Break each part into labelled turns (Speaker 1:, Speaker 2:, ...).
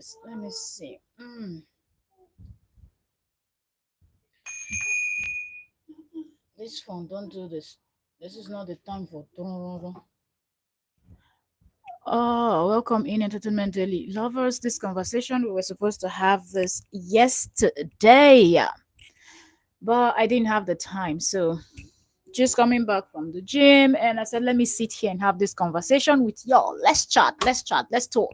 Speaker 1: this? Let me see. This phone, don't do this. This is not the time for. Oh, welcome in Entertainment Daily lovers. This conversation, we were supposed to have this yesterday, but I didn't have the time. So just coming back from the gym, and I said, let me sit here and have this conversation with y'all. Let's chat, let's talk.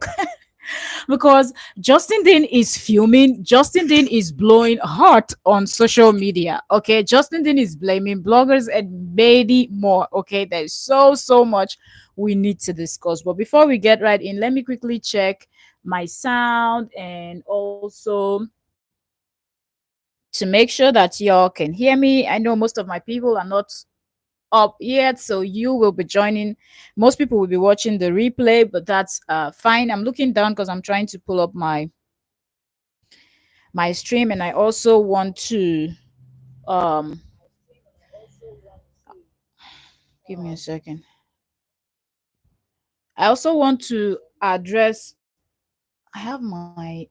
Speaker 1: Because Justin Dean is fuming. Justin Dean is blowing hot on social media. Okay, Justin Dean is blaming bloggers and many more. Okay, there's so much we need to discuss. But before we get right in, let me quickly check my sound and also to make sure that y'all can hear me. I know most of my people are not up yet, so you will be joining. Most people will be watching the replay, but that's fine. I'm looking down because I'm trying to pull up my stream, and I also want to um give me a second. I also want to address. I have my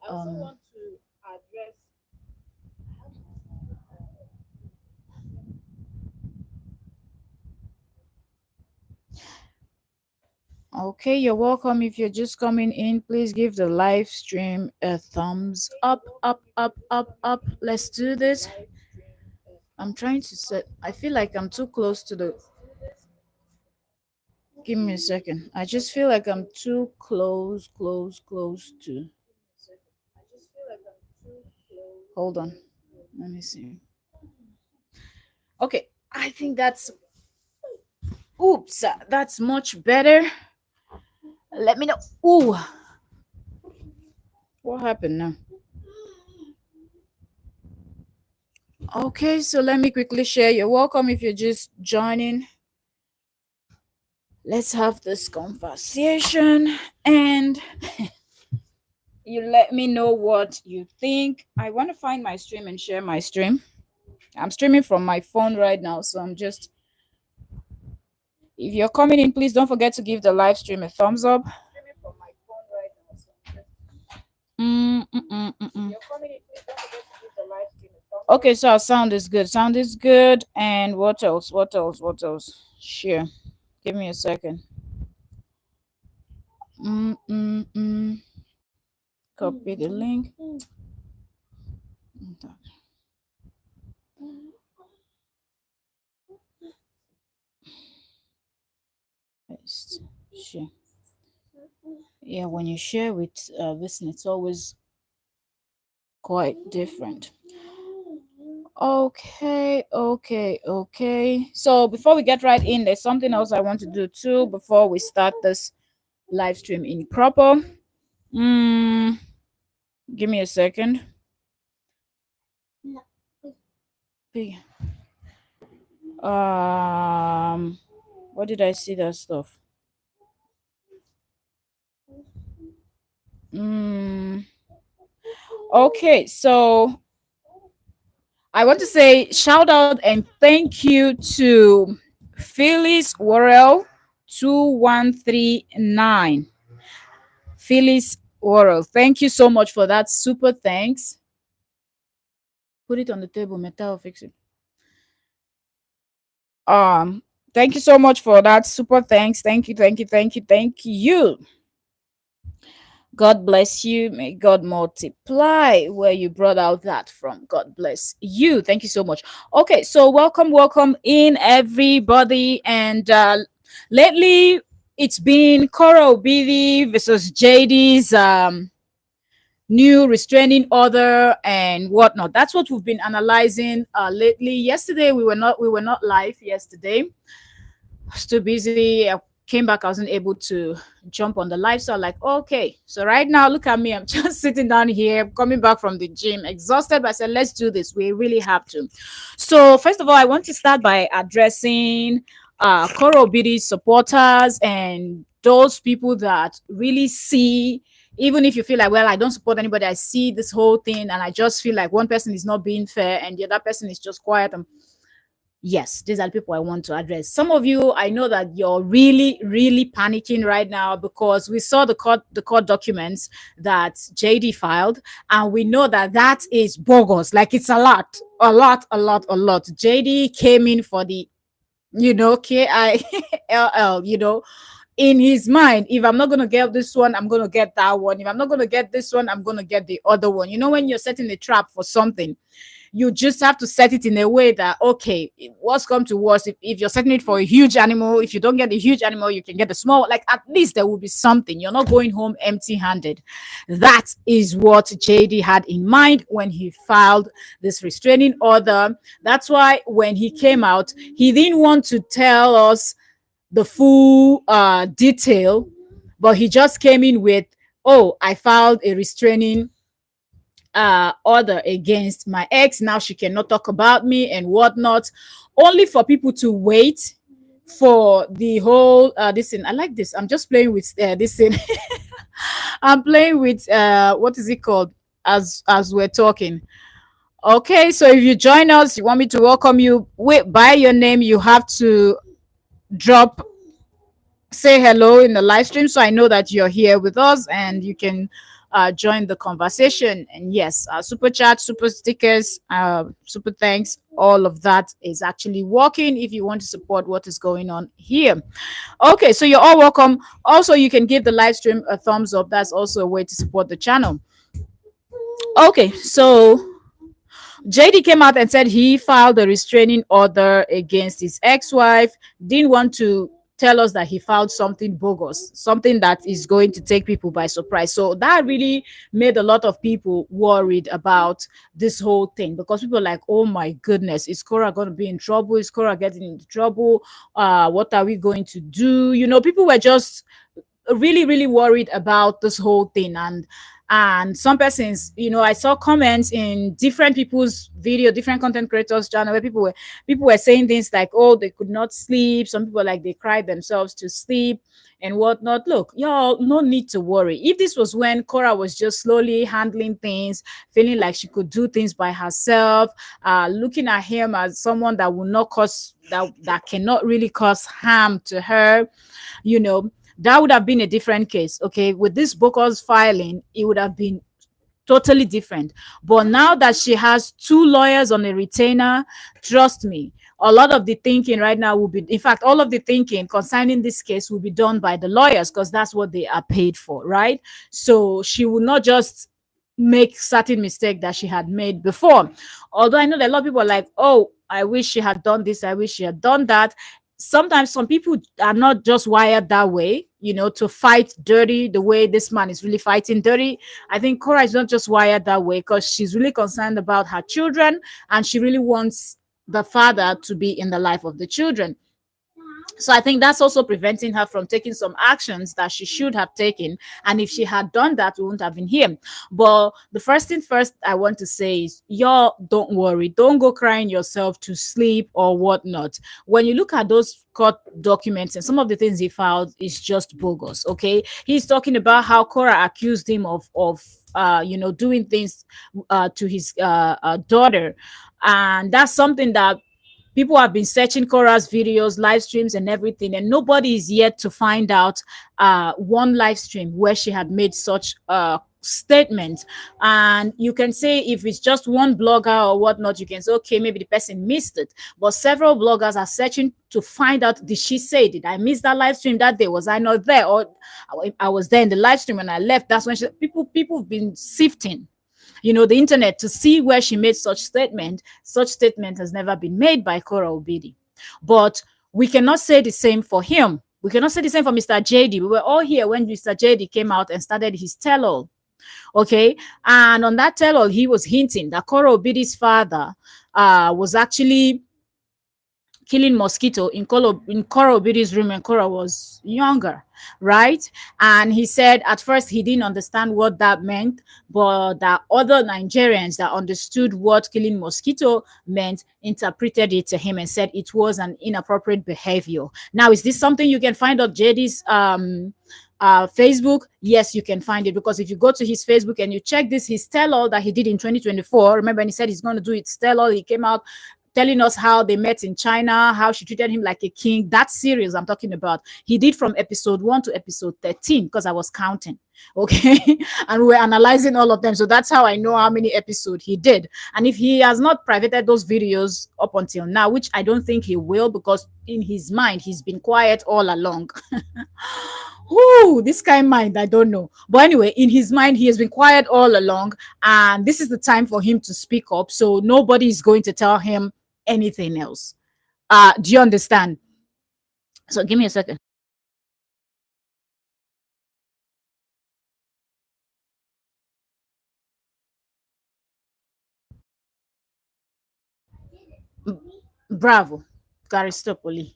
Speaker 1: Okay, you're welcome. If you're just coming in, please give the live stream a thumbs up, up, up, up, up. Let's do this. I'm trying to set. I feel like I'm too close to the. Give me a second. I just feel like I'm too close to. Hold on. Let me see. Okay, I think that's. Oops, that's much better. Let me know. Ooh, what happened now? Okay, so let me quickly share. You're welcome if you're just joining. Let's have this conversation and you let me know what you think. I want to find my stream and share my stream. I'm streaming from my phone right now, so I'm just. If you're coming in, please don't forget to give the live stream a thumbs up. Mm, mm, mm, mm, mm. Okay, so our sound is good. Sound is good. And what else? What else? What else? Share. Give me a second. Copy the link. Share. Yeah, when you share with this, it's always quite different. Okay. So before we get right in, there's something else I want to do too before we start this live stream in proper. Give me a second. What did I see that stuff? Okay, so I want to say shout out and thank you to Phyllis Worrell 2139. Phyllis Worrell, thank you so much for that super thanks. Put it on the table, Meta will fix it. Thank you so much for that super thanks. Thank you. God bless you. May God multiply where you brought out that from. God bless you. Thank you so much. Okay, so welcome in everybody. And lately it's been Korra Obidi versus JD's new restraining order and whatnot. That's what we've been analyzing lately. Yesterday we were not live yesterday. I was too busy. I came back, I wasn't able to jump on the live. So I'm like, okay. So right now, look at me. I'm just sitting down here, coming back from the gym, exhausted. But I said, let's do this. We really have to. So first of all, I want to start by addressing Koro Obidi supporters and those people that really see, even if you feel like, well, I don't support anybody, I see this whole thing and I just feel like one person is not being fair and the other person is just quiet. Yes, these are the people I want to address. Some of you, I know that you're really, really panicking right now because we saw the court documents that JD filed, and we know that that is bogus. Like it's a lot, a lot, a lot, a lot. JD came in for the, KILL, in his mind, if I'm not going to get this one, I'm going to get that one. If I'm not going to get this one, I'm going to get the other one. When you're setting a trap for something, you just have to set it in a way that, okay, what's come to worst, if you're setting it for a huge animal, if you don't get the huge animal, you can get the small, like at least there will be something. You're not going home empty handed. That is what JD had in mind when he filed this restraining order. That's why when he came out, he didn't want to tell us the full detail, but he just came in with, oh, I filed a restraining order against my ex. Now she cannot talk about me and whatnot, only for people to wait for the whole this thing. I like this. I'm just playing with this thing. I'm playing with what is it called, as we're talking. Okay, so if you join us, you want me to welcome you, wait, by your name, you have to drop, say hello in the live stream, so I know that you're here with us and you can join the conversation. And yes, super chat, super stickers, super thanks, all of that is actually working if you want to support what is going on here. Okay, so you're all welcome. Also, you can give the live stream a thumbs up. That's also a way to support the channel. Okay, so JD came out and said he filed a restraining order against his ex-wife. Didn't want to tell us that he filed something bogus, something that is going to take people by surprise. So that really made a lot of people worried about this whole thing, because people are like, oh my goodness, is Korra going to be in trouble? Is Korra getting into trouble? What are we going to do? People were just really, really worried about this whole thing. And some persons, I saw comments in different people's video, different content creators channel, where people were saying things like, oh, they could not sleep. Some people, like, they cried themselves to sleep and whatnot. Look, y'all, no need to worry. If this was when Korra was just slowly handling things, feeling like she could do things by herself, looking at him as someone that will not cause that cannot really cause harm to her, that would have been a different case. Okay, with this bogus filing, it would have been totally different. But now that she has two lawyers on a retainer, trust me, a lot of the thinking right now will be, in fact, all of the thinking concerning this case will be done by the lawyers, because that's what they are paid for, right? So she will not just make certain mistake that she had made before. Although I know that a lot of people are like, oh, I wish she had done this, I wish she had done that. Sometimes some people are not just wired that way, to fight dirty the way this man is really fighting dirty. I think Korra is not just wired that way, because she's really concerned about her children, and she really wants the father to be in the life of the children. So I think that's also preventing her from taking some actions that she should have taken. And if she had done that, we wouldn't have been here. But the first thing first I want to say is, y'all, don't worry. Don't go crying yourself to sleep or whatnot. When you look at those court documents and some of the things he filed is just bogus. Okay. He's talking about how Korra accused him of doing things to his daughter. And that's something that people have been searching Korra's videos, live streams, and everything, and nobody is yet to find out one live stream where she had made such statement. And you can say, if it's just one blogger or whatnot, you can say, okay, maybe the person missed it. But several bloggers are searching to find out, did she say, did I miss that live stream that day? Was I not there? Or I was there in the live stream when I left. That's when people have been sifting the internet to see where she made such statement. Such statement has never been made by Korra Obidi. But we cannot say the same for him. We cannot say the same for Mr. JD. We were all here when Mr. JD came out and started his tell-all. Okay. And on that tell-all, he was hinting that Korra Obidi's father was actually killing mosquito in Korra Obidi's room when Korra was younger, right? And he said at first he didn't understand what that meant, but that other Nigerians that understood what killing mosquito meant interpreted it to him and said it was an inappropriate behavior. Now, is this something you can find on JD's Facebook? Yes, you can find it, because if you go to his Facebook and you check his tell-all that he did in 2024, remember, and he said he's going to do it tell-all, he came out telling us how they met in China, how she treated him like a king. That series I'm talking about, he did from episode 1 to episode 13 because I was counting. Okay. And we were analyzing all of them. So that's how I know how many episodes he did. And if he has not privated those videos up until now, which I don't think he will, because in his mind, he's been quiet all along. Whoo, this kind of mind, I don't know. But anyway, in his mind, he has been quiet all along, and this is the time for him to speak up. So nobody is going to tell him anything else. Do you understand? So give me a second. Bravo, Garistopoli.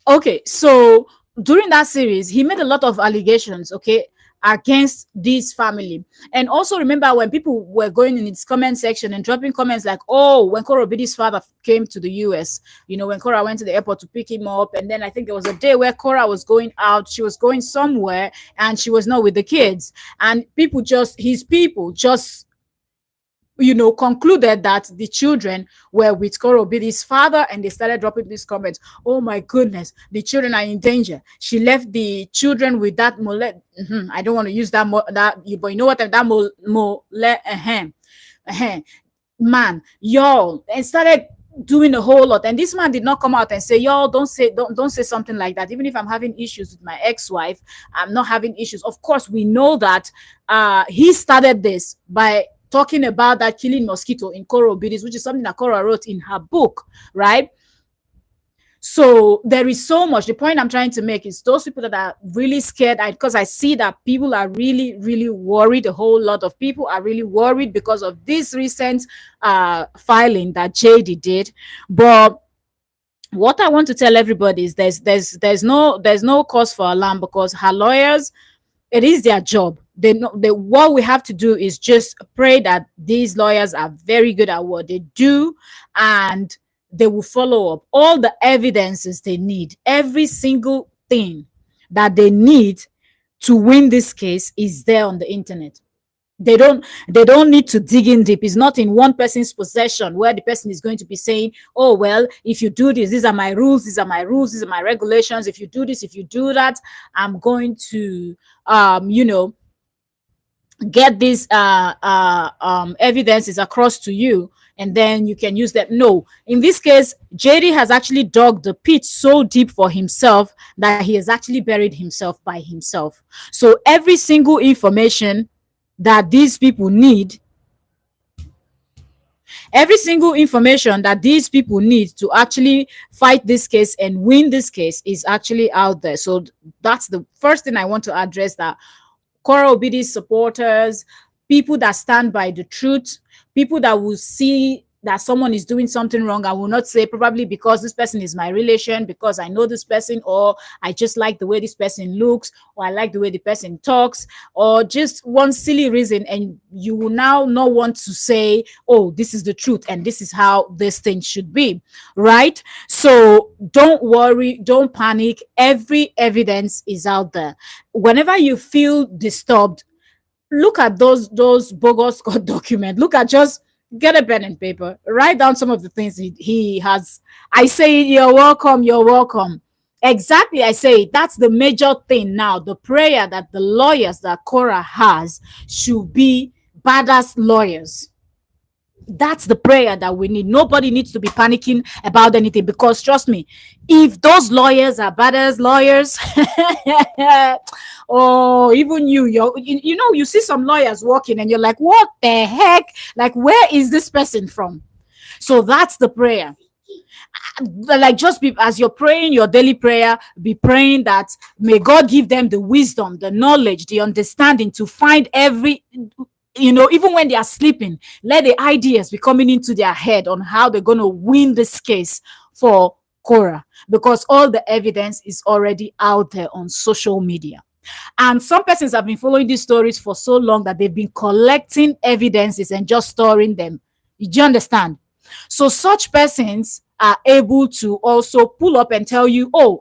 Speaker 1: Okay, so during that series, he made a lot of allegations, okay, against this family. And also remember when people were going in its comment section and dropping comments like, oh, when Koro Bidi's father came to the US, you know, when Kora went to the airport to pick him up, and then I think there was a day where Kora was going out, she was going somewhere and she was not with the kids. And people just, his people just, you know, concluded that the children were with Koro Bidi's father, and they started dropping these comments. Oh my goodness, the children are in danger. She left the children with that mole. I don't want to use that, but you know what, that mole, man, y'all, and started doing a whole lot. And this man did not come out and say, y'all, don't say something like that. Even if I'm having issues with my ex-wife, I'm not having issues. Of course, we know that he started this by talking about that killing mosquito in Koro Bidis, which is something that Kora wrote in her book, right? So there is so much. The point I'm trying to make is those people that are really scared, because I see that people are really, really worried. A whole lot of people are really worried because of this recent filing that JD did. But what I want to tell everybody is there's no cause for alarm, because her lawyers, it is their job. They know what we have to do is just pray that these lawyers are very good at what they do, and they will follow up all the evidences they need. Every single thing that they need to win this case is there on the internet. They don't need to dig in deep. It's not in one person's possession where the person is going to be saying, oh well, if you do this, these are my rules, these are my rules, these are my regulations. If you do this, if you do that, I'm going to get these evidences across to you, and then you can use that. No, in this case, JD has actually dug the pit so deep for himself that he has actually buried himself by himself. So every single information that these people need, every single information that these people need to actually fight this case and win this case is actually out there. So that's the first thing I want to address, that Kora Obidi's supporters, people that stand by the truth, people that will see that someone is doing something wrong, I will not say probably because this person is my relation, because I know this person, or I just like the way this person looks, or I like the way the person talks, or just one silly reason, and you will now not want to say, oh, this is the truth and this is how this thing should be, right? So don't worry, don't panic. Every evidence is out there. Whenever you feel disturbed, look at those bogus court documents. Look at, just get a pen and paper, write down some of the things he has. I say, you're welcome, you're welcome. Exactly, I say that's the major thing now. The prayer that the lawyers that Kora has should be badass lawyers. That's the prayer that we need. Nobody needs to be panicking about anything, because trust me, if those lawyers are badass lawyers, or even you know, you see some lawyers walking and you're like, what the heck? Like, where is this person from? So that's the prayer. Like, just be, as you're praying your daily prayer, be praying that may God give them the wisdom, the knowledge, the understanding to find every, you know, even when they are sleeping, let the ideas be coming into their head on how they're going to win this case for Kora, because all the evidence is already out there on social media. And some persons have been following these stories for so long that they've been collecting evidences and just storing them. Do you understand? So such persons are able to also pull up and tell you, oh,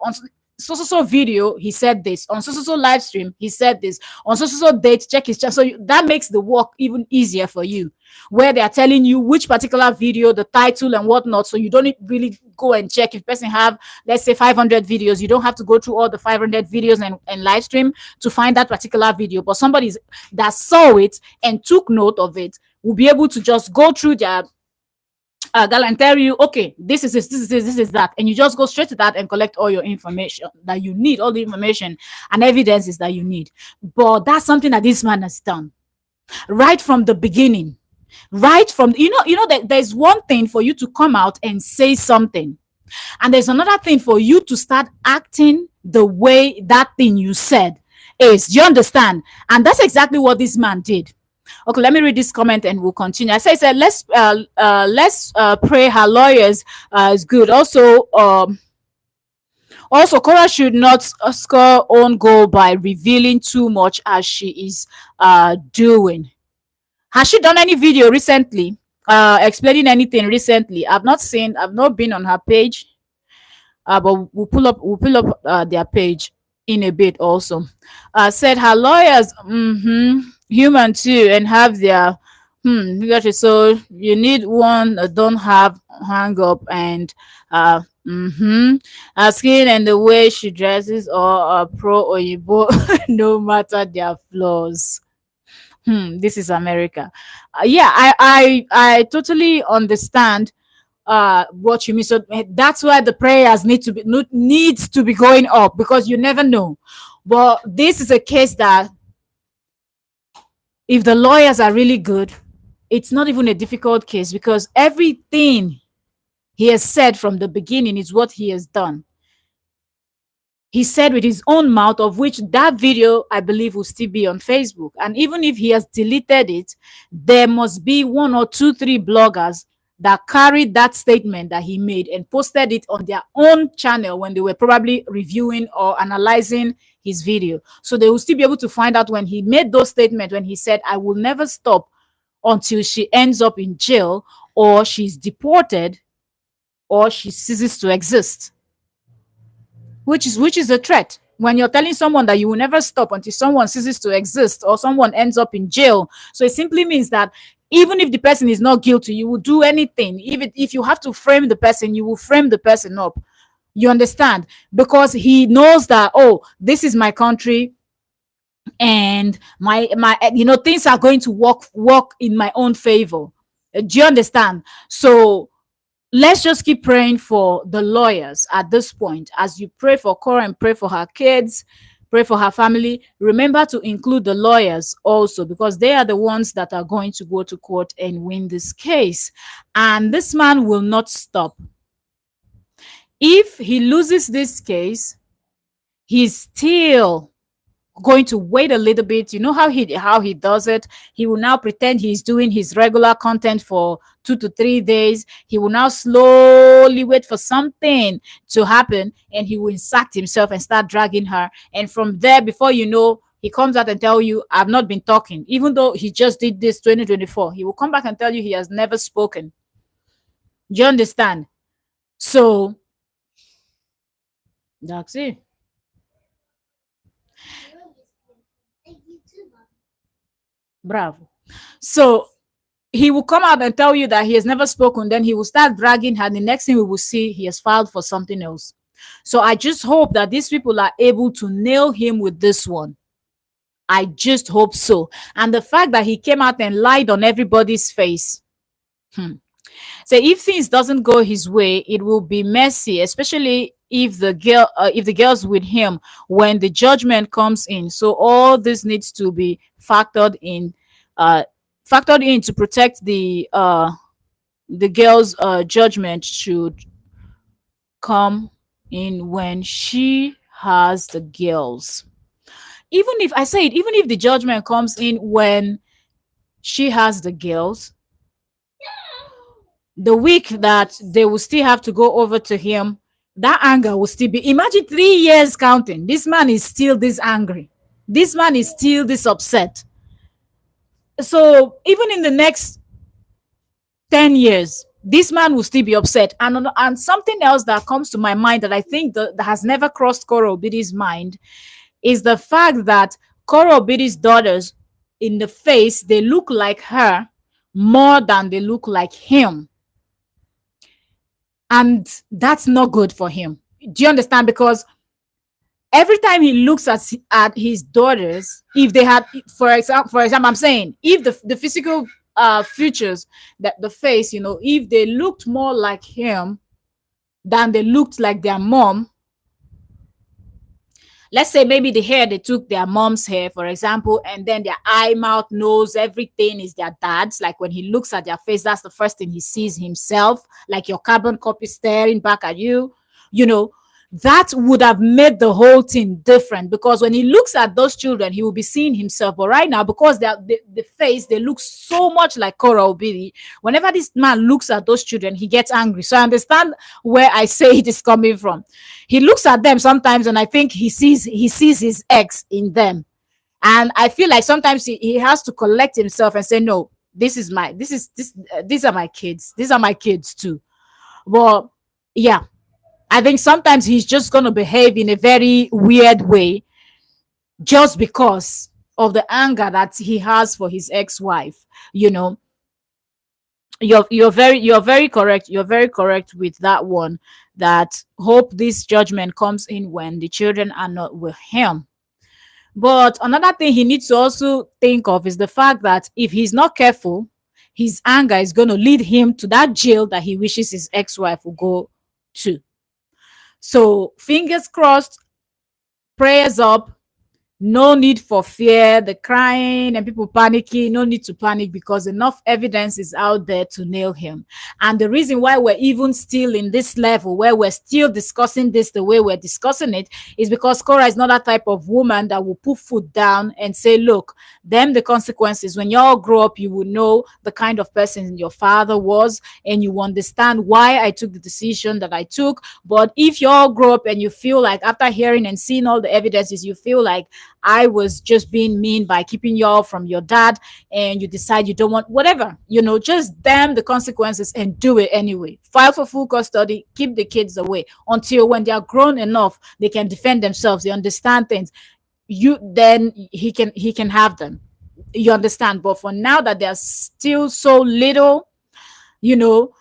Speaker 1: so video he said this, on so live stream he said this, on so date check his chat. So that makes the work even easier for you, where they are telling you which particular video, the title and whatnot, so you don't really go and check. If person have, let's say, 500 videos, you don't have to go through all the 500 videos and live stream to find that particular video. But somebody that saw it and took note of it will be able to just go through their that and tell you, okay, this is this is that, and you just go straight to that and collect all your information that you need, all the information and evidences that you need. But that's something that this man has done right from the beginning. Right from, that there's one thing for you to come out and say something, and there's another thing for you to start acting the way that thing you said is. Do you understand? And that's exactly what this man did. Okay, let me read this comment and we'll continue. I said, let's pray her lawyers is good. Also, Korra should not score own goal by revealing too much as she is doing. Has she done any video recently? Explaining anything recently? I've not been on her page. But we'll pull up their page in a bit also. Said her lawyers human too and have their gotcha. So you need one that don't have hang up and her skin and the way she dresses or pro oyibo no matter their flaws. This is America. Yeah, I totally understand what you mean. So that's why the prayers needs to be going up, because you never know. But this is a case that if the lawyers are really good, it's not even a difficult case, because everything he has said from the beginning is what he has done. He said with his own mouth, of which that video I believe will still be on Facebook. And even if he has deleted it, there must be one or two, three bloggers that carried that statement that he made and posted it on their own channel when they were probably reviewing or analyzing his video. So they will still be able to find out when he made those statements, when he said, I will never stop until she ends up in jail, or she's deported, or she ceases to exist. Which is a threat. When you're telling someone that you will never stop until someone ceases to exist or someone ends up in jail, so it simply means that even if the person is not guilty, you will do anything. Even if you have to frame the person, you will frame the person up. You understand? Because he knows that, oh, this is my country, and my things are going to work in my own favor. Do you understand? So let's just keep praying for the lawyers at this point. As you pray for Korra and pray for her kids, pray for her family, remember to include the lawyers also, because they are the ones that are going to go to court and win this case. And this man will not stop. If he loses this case, he's still going to wait a little bit. You know how he does it? He will now pretend he's doing his regular content for 2 to 3 days. He will now slowly wait for something to happen, and he will insert himself and start dragging her. And from there, before you know, he comes out and tell you, I've not been talking. Even though he just did this 2024, he will come back and tell you he has never spoken. Do you understand? So that's it. Bravo. So he will come out and tell you that he has never spoken. Then he will start dragging her. The next thing we will see, he has filed for something else. So I just hope that these people are able to nail him with this one. I just hope so. And the fact that he came out and lied on everybody's face. So if things doesn't go his way, it will be messy, especially if the girls with him when the judgment comes in. So all this needs to be factored in to protect the girl's judgment should come in when she has the girls. Even if the judgment comes in when she has the girls, the week that they will still have to go over to him, that anger will still be. Imagine 3 years counting. This man is still this angry. This man is still this upset. So even in the next 10 years, this man will still be upset. And something else that comes to my mind that I think that has never crossed Koro Obidi's mind is the fact that Koro Obidi's daughters, in the face, they look like her more than they look like him. And that's not good for him. Do you understand? Because every time he looks at his daughters, if they had, for example, I'm saying, if the physical features, that the face, if they looked more like him than they looked like their mom, let's say maybe the hair, they took their mom's hair, for example, and then their eye, mouth, nose, everything is their dad's. Like when he looks at their face, that's the first thing he sees himself, like your carbon copy staring back at you, you know that would have made the whole thing different, because when he looks at those children, he will be seeing himself. But right now, because the face, they look so much like Kora Obidi, whenever this man looks at those children, he gets angry. So I understand where I say it is coming from. He looks at them sometimes, and I think he sees his ex in them. And I feel like sometimes he has to collect himself and say, no, these are my kids, these are my kids too. Well, yeah, I think sometimes he's just going to behave in a very weird way just because of the anger that he has for his ex-wife. You know, you're very correct. You're very correct with that one. That hope this judgment comes in when the children are not with him. But another thing he needs to also think of is the fact that if he's not careful, his anger is going to lead him to that jail that he wishes his ex-wife will go to. So fingers crossed, prayers up. No need for fear, the crying and people panicking. No need to panic, because enough evidence is out there to nail him. And the reason why we're even still in this level where we're still discussing this the way we're discussing it is because Cora is not that type of woman that will put foot down and say, look, them the consequences. When y'all grow up, you will know the kind of person your father was, and you understand why I took the decision that I took. But if y'all grow up and you feel like, after hearing and seeing all the evidences, you feel like I was just being mean by keeping y'all from your dad, and you decide you don't want whatever, just damn the consequences and do it anyway. File for full custody, keep the kids away until when they are grown enough, they can defend themselves, they understand things. Then he can have them. You understand? But for now that they're still so little, you know,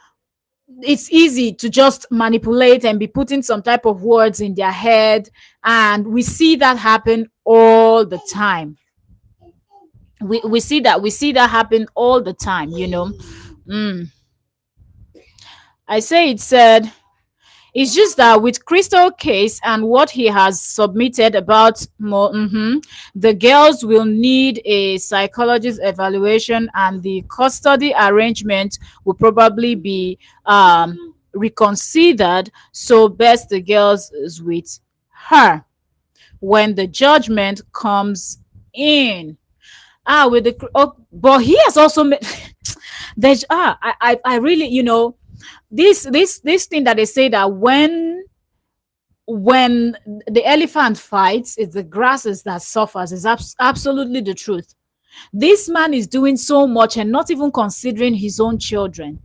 Speaker 1: it's easy to just manipulate and be putting some type of words in their head, and we see that happen all the time. We see that happen all the time. I say it said, it's just that with Crystal case and what he has submitted about more, the girls will need a psychologist evaluation, and the custody arrangement will probably be reconsidered. So best the girls is with her when the judgment comes in. With but he has also made there's I really, this thing that they say that when the elephant fights, it's the grasses that suffers, is absolutely the truth. This man is doing so much and not even considering his own children.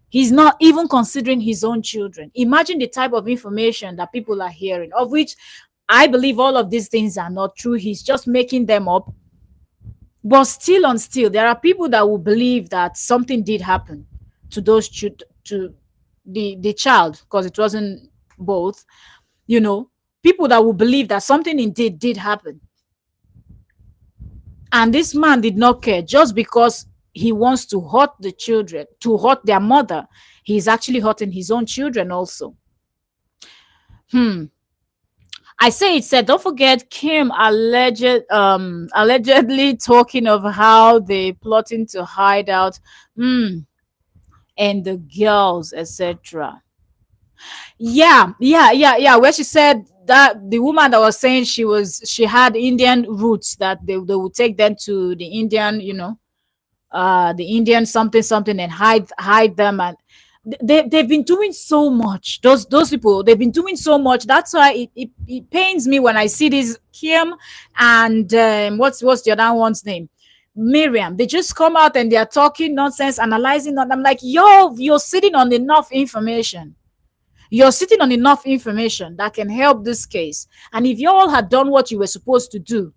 Speaker 1: He's not even considering his own children. Imagine the type of information that people are hearing, of which I believe all of these things are not true. He's just making them up. But still, there are people that will believe that something did happen to to the child, because it wasn't both. People that will believe that something indeed did happen, and this man did not care. Just because he wants to hurt the children, to hurt their mother, he's actually hurting his own children also. I say it said, don't forget Kim allegedly talking of how they plotting to hide out, and the girls, etc. Yeah. Where she said that the woman that was saying she had Indian roots, that they would take them to the Indian, the Indian something and hide them, and they've been doing so much. Those people, they've been doing so much. That's why it pains me when I see this Kim and what's the other one's name, Miriam. They just come out and they are talking nonsense, analyzing. I'm like, yo, you're sitting on enough information. You're sitting on enough information that can help this case. And if you all had done what you were supposed to do,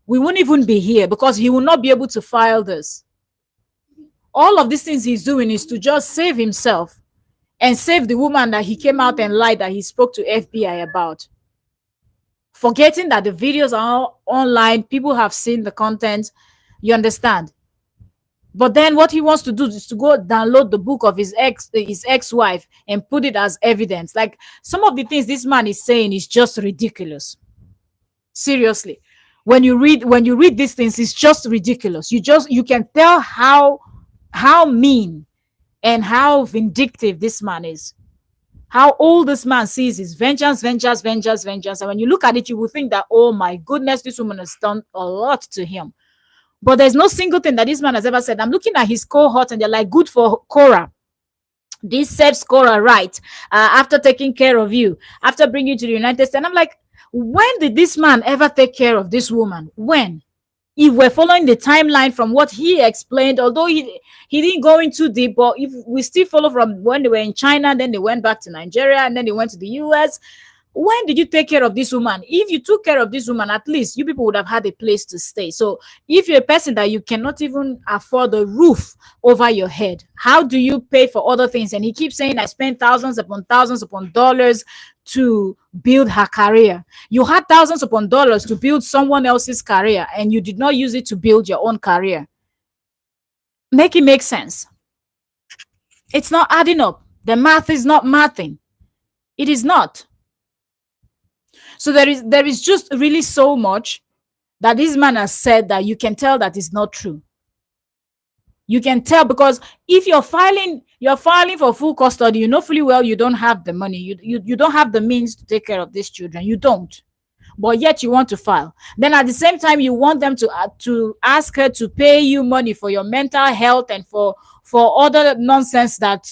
Speaker 1: we wouldn't even be here, because he will not be able to file this. All of these things he's doing is to just save himself and save the woman that he came out and lied that he spoke to FBI about. Forgetting that the videos are online, people have seen the content, you understand? But then what he wants to do is to go download the book of his ex-wife and put it as evidence. Like, some of the things this man is saying is just ridiculous. Seriously. When you read these things, it's just ridiculous. You can tell how mean and how vindictive this man is. How all this man sees is vengeance, vengeance, vengeance, vengeance. And when you look at it, you will think that, oh my goodness, this woman has done a lot to him. But there's no single thing that this man has ever said. I'm looking at his cohort and they're like, good for Korra. This serves Korra right. After taking care of you, after bringing you to the United States. And I'm like, when did this man ever take care of this woman? When? If we're following the timeline from what he explained, although he didn't go into deep, but if we still follow from when they were in China, then they went back to Nigeria, and then they went to the US. When did you take care of this woman? If you took care of this woman, at least you people would have had a place to stay. So if you're a person that you cannot even afford a roof over your head, how do you pay for other things? And he keeps saying, I spent thousands upon dollars to build her career. You had thousands upon dollars to build someone else's career, and you did not use it to build your own career. Make it make sense. It's not adding up. The math is not mathing. It is not. So there is just really so much that this man has said that you can tell that is not true. You can tell, because if you're filing for full custody, you know fully well you don't have the money. You don't have the means to take care of these children. You don't. But yet you want to file. Then at the same time, you want them to ask her to pay you money for your mental health and for other nonsense that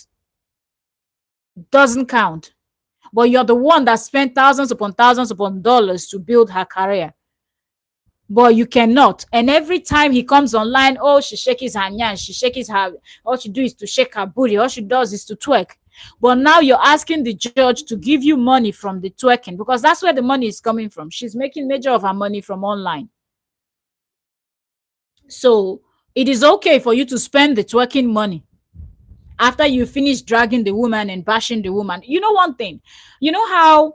Speaker 1: doesn't count. But you're the one that spent thousands upon dollars to build her career. But you cannot. And every time he comes online, oh, she shakes her yansh, she shakes her, all she do is to shake her booty, all she does is to twerk. But now you're asking the judge to give you money from the twerking, because that's where the money is coming from. She's making major of her money from online. So it is okay for you to spend the twerking money after you finish dragging the woman and bashing the woman. You know one thing, you know how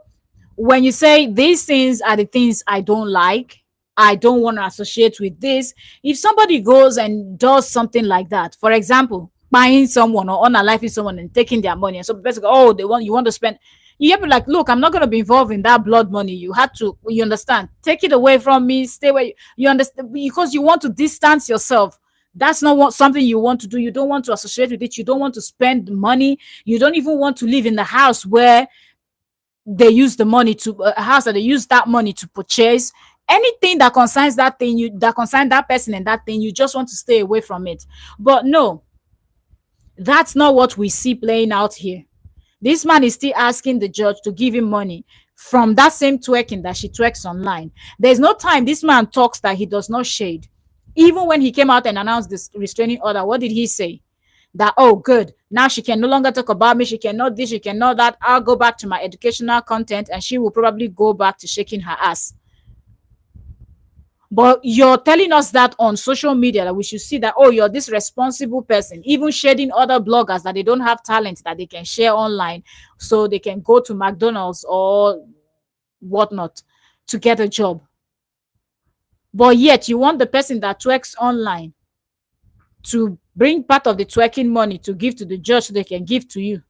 Speaker 1: when you say these things are the things I don't like, I don't want to associate with this. If somebody goes and does something like that, for example, buying someone or unaliving someone and taking their money, and so people go, oh, you want to spend, you have to be like, look, I'm not going to be involved in that blood money. You had to, you understand, take it away from me, stay where you understand, because you want to distance yourself. That's not something you want to do. You don't want to associate with it. You don't want to spend money. You don't even want to live in the house where they use the money to a house that they use that money to purchase. Anything that concerns that thing, that concerns that person and that thing, you just want to stay away from it. But no, that's not what we see playing out here. This man is still asking the judge to give him money from that same twerking that she twerks online. There's no time this man talks that he does not shade. Even when he came out and announced this restraining order, what did he say? That, oh, good, now she can no longer talk about me, she cannot this, she cannot that, I'll go back to my educational content, and she will probably go back to shaking her ass. But you're telling us that on social media, that we should see that, oh, you're this responsible person, even shading other bloggers that they don't have talent that they can share online so they can go to McDonald's or whatnot to get a job. But yet you want the person that twerks online to bring part of the twerking money to give to the judge so they can give to you.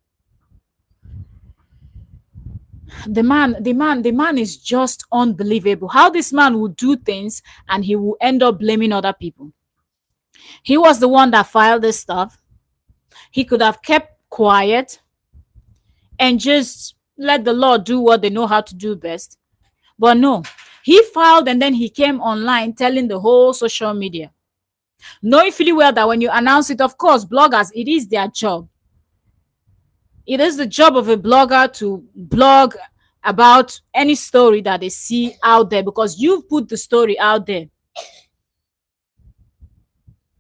Speaker 1: The man is just unbelievable. How this man will do things and he will end up blaming other people. He was the one that filed this stuff. He could have kept quiet and just let the law do what they know how to do best. But no, he filed and then he came online telling the whole social media, knowing fully well that when you announce it, of course, bloggers, it is their job. It is the job of a blogger to blog about any story that they see out there, because you've put the story out there.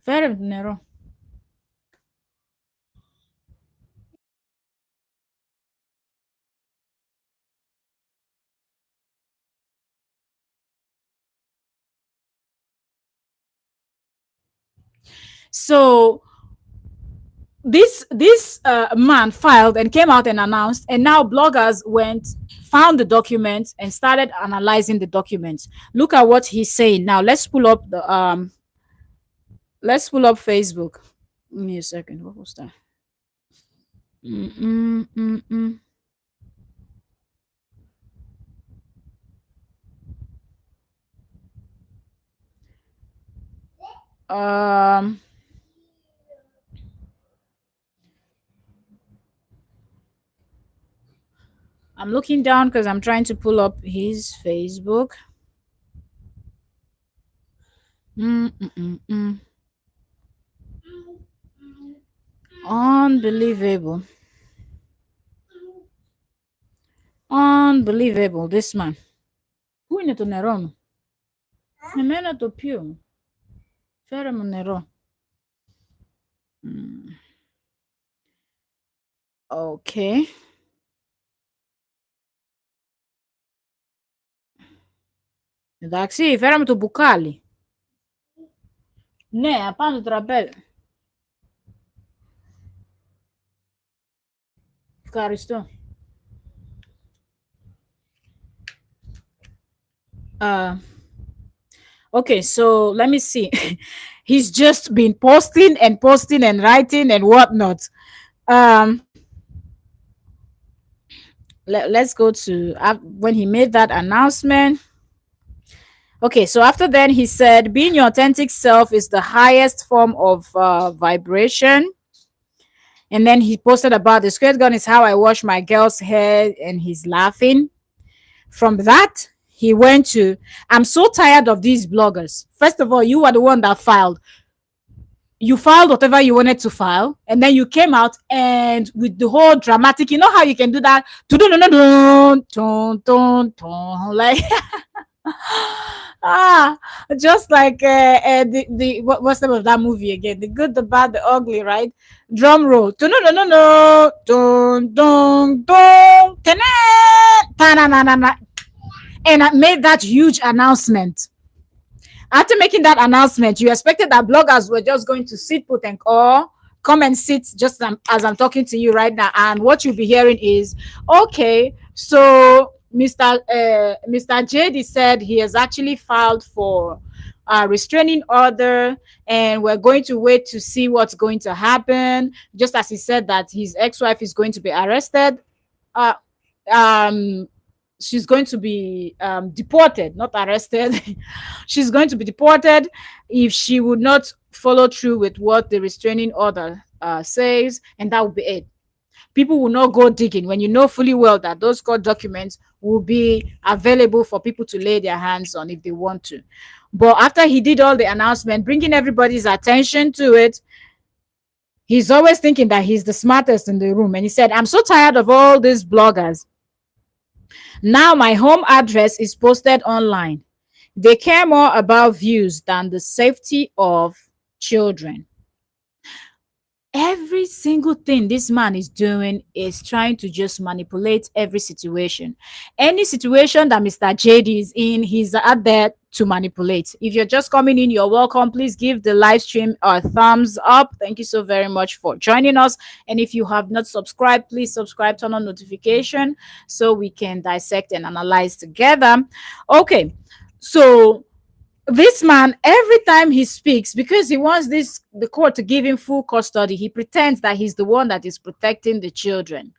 Speaker 1: Very narrow. So this man filed and came out and announced, and now bloggers went, found the documents and started analyzing the documents. Look at what he's saying now. Let's pull up Facebook. Give me a second. What was that? Mm-mm-mm-mm. um I'm looking down because I'm trying to pull up his Facebook. Mm-mm-mm-mm. Unbelievable. Unbelievable, this man. Who in to Neron? Nemena to Pew. Nero. Okay. Εντάξει, φέραμε το μπουκάλι. Ναι, απάνω το τραπέζι. Ευχαριστώ. Uh, okay, so let me see. He's just been posting and posting and writing and whatnot. Um, let's go to when he made that announcement. Okay, so after then he said, being your authentic self is the highest form of vibration. And then he posted about the squirt gun is how I wash my girl's hair, and he's laughing. From that, he went to, I'm so tired of these bloggers. First of all, you are the one that filed. You filed whatever you wanted to file, and then you came out and with the whole dramatic, you know how you can do that? Like ah, just like the what's the name of that movie again? The Good, the Bad, the Ugly, right? Drum roll. No no no no. Dun dun dun. And I made that huge announcement. After making that announcement, you expected that bloggers were just going to sit put and or come and sit just as I'm talking to you right now. And what you'll be hearing is, okay, so Mr. JD said he has actually filed for a restraining order, and we're going to wait to see what's going to happen. Just as he said that his ex-wife is going to be arrested. Uh, um, she's going to be deported, not arrested. She's going to be deported if she would not follow through with what the restraining order says, and that will be it. People will not go digging when you know fully well that those court documents will be available for people to lay their hands on if they want to. But after he did all the announcement, bringing everybody's attention to it, he's always thinking that he's the smartest in the room. And he said, I'm so tired of all these bloggers. Now my home address is posted online. They care more about views than the safety of children. Every single thing this man is doing is trying to just manipulate every situation. Any situation that Mr. JD is in, he's out there to manipulate. If you're just coming in, you're welcome. Please give the live stream a thumbs up. Thank you so very much for joining us. And if you have not subscribed, please subscribe, turn on notification so we can dissect and analyze together. Okay, so this man, every time he speaks, because he wants the court to give him full custody, he pretends that he's the one that is protecting the children.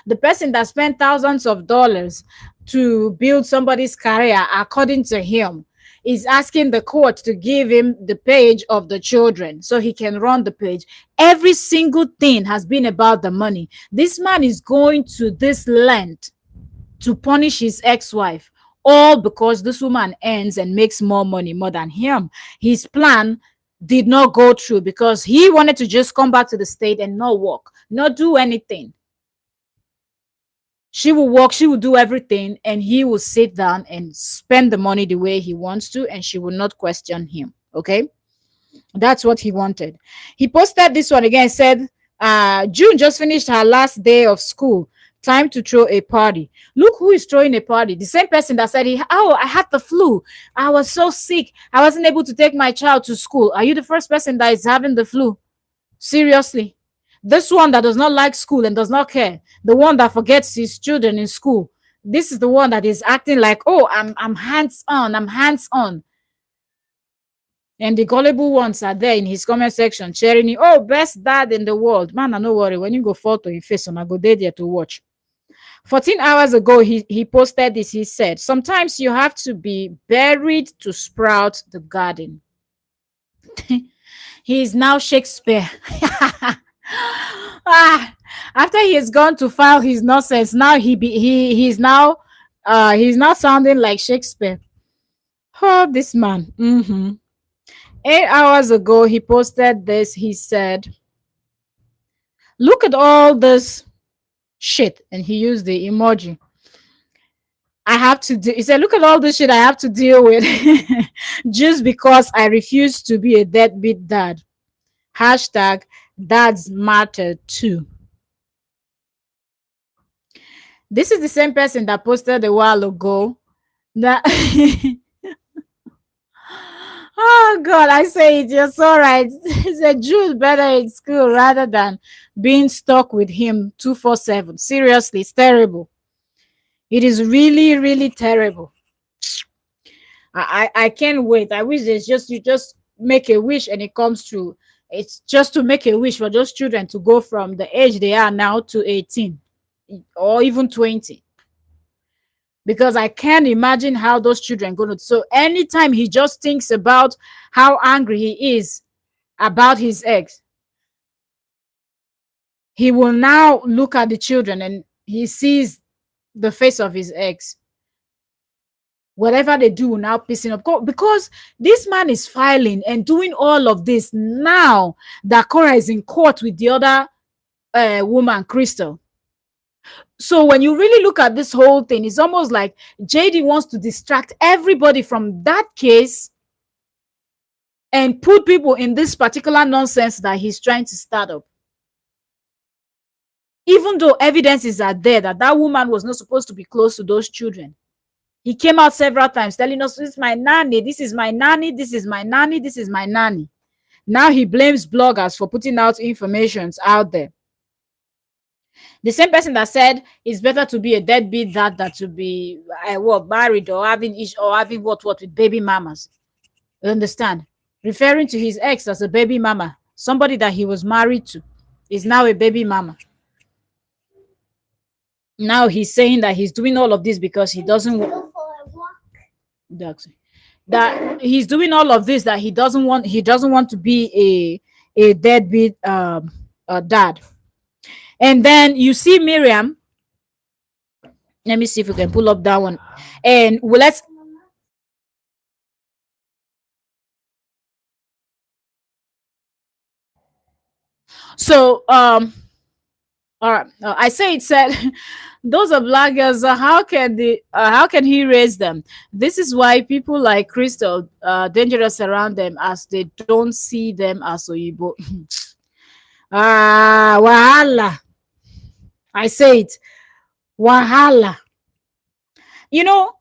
Speaker 1: The person that spent thousands of dollars to build somebody's career, according to him, is asking the court to give him the page of the children so he can run the page. Every single thing has been about the money. This man is going to this length to punish his ex-wife, all because this woman earns and makes more money more than him. His plan did not go through because he wanted to just come back to the state and not work, not do anything. She will work, she will do everything, and he will sit down and spend the money the way he wants to, and she will not question him. Okay. That's what he wanted. He posted this one again, said, June just finished her last day of school. Time to throw a party. Look who is throwing a party. The same person that said, oh, I had the flu. I was so sick. I wasn't able to take my child to school. Are you the first person that is having the flu? Seriously. This one that does not like school and does not care. The one that forgets his children in school. This is the one that is acting like, oh, I'm hands on. I'm hands on. And the gullible ones are there in his comment section sharing it. Oh, best dad in the world. Man, no worry. When you go photo your face on, I go there to watch. 14 hours ago, he posted this. He said, sometimes you have to be buried to sprout the garden. He is now Shakespeare. After he has gone to file his nonsense, now he's now sounding like Shakespeare. Oh, this man. 8 hours ago, he posted this. He said, look at all this shit. And he used the emoji. I have to do. He said, look at all this shit I have to deal with just because I refuse to be a deadbeat dad. Hashtag dads matter too. This is the same person that posted a while ago that oh God, I say it, you're so right. He said Jules better in school rather than being stuck with him 247. Seriously, it's terrible. It is really, really terrible. I can't wait. I wish there's just you just make a wish and it comes true. It's just to make a wish for those children to go from the age they are now to 18 or even 20. Because I can't imagine how those children going to. So anytime he just thinks about how angry he is about his ex, he will now look at the children and he sees the face of his ex. Whatever they do now pissing up, because this man is filing and doing all of this now that Korra is in court with the other woman, Crystal. So when you really look at this whole thing, it's almost like JD wants to distract everybody from that case and put people in this particular nonsense that he's trying to start up. Even though evidences are there that that woman was not supposed to be close to those children. He came out several times telling us, this is my nanny, this is my nanny, this is my nanny, this is my nanny. Now he blames bloggers for putting out information out there. The same person that said it's better to be a deadbeat than to be married or having what with baby mamas. You understand? Referring to his ex as a baby mama, somebody that he was married to is now a baby mama. Now he's saying that he's doing all of this because he doesn't want that he's doing all of this that he doesn't want to be a deadbeat dad. And then you see Miriam. Let me see if we can pull up that one. And let's. So all right, I say it said those are bloggers. How can he raise them? This is why people like Crystal dangerous around them, as they don't see them as Oyibo. Wahala. I say it, wahala. You know,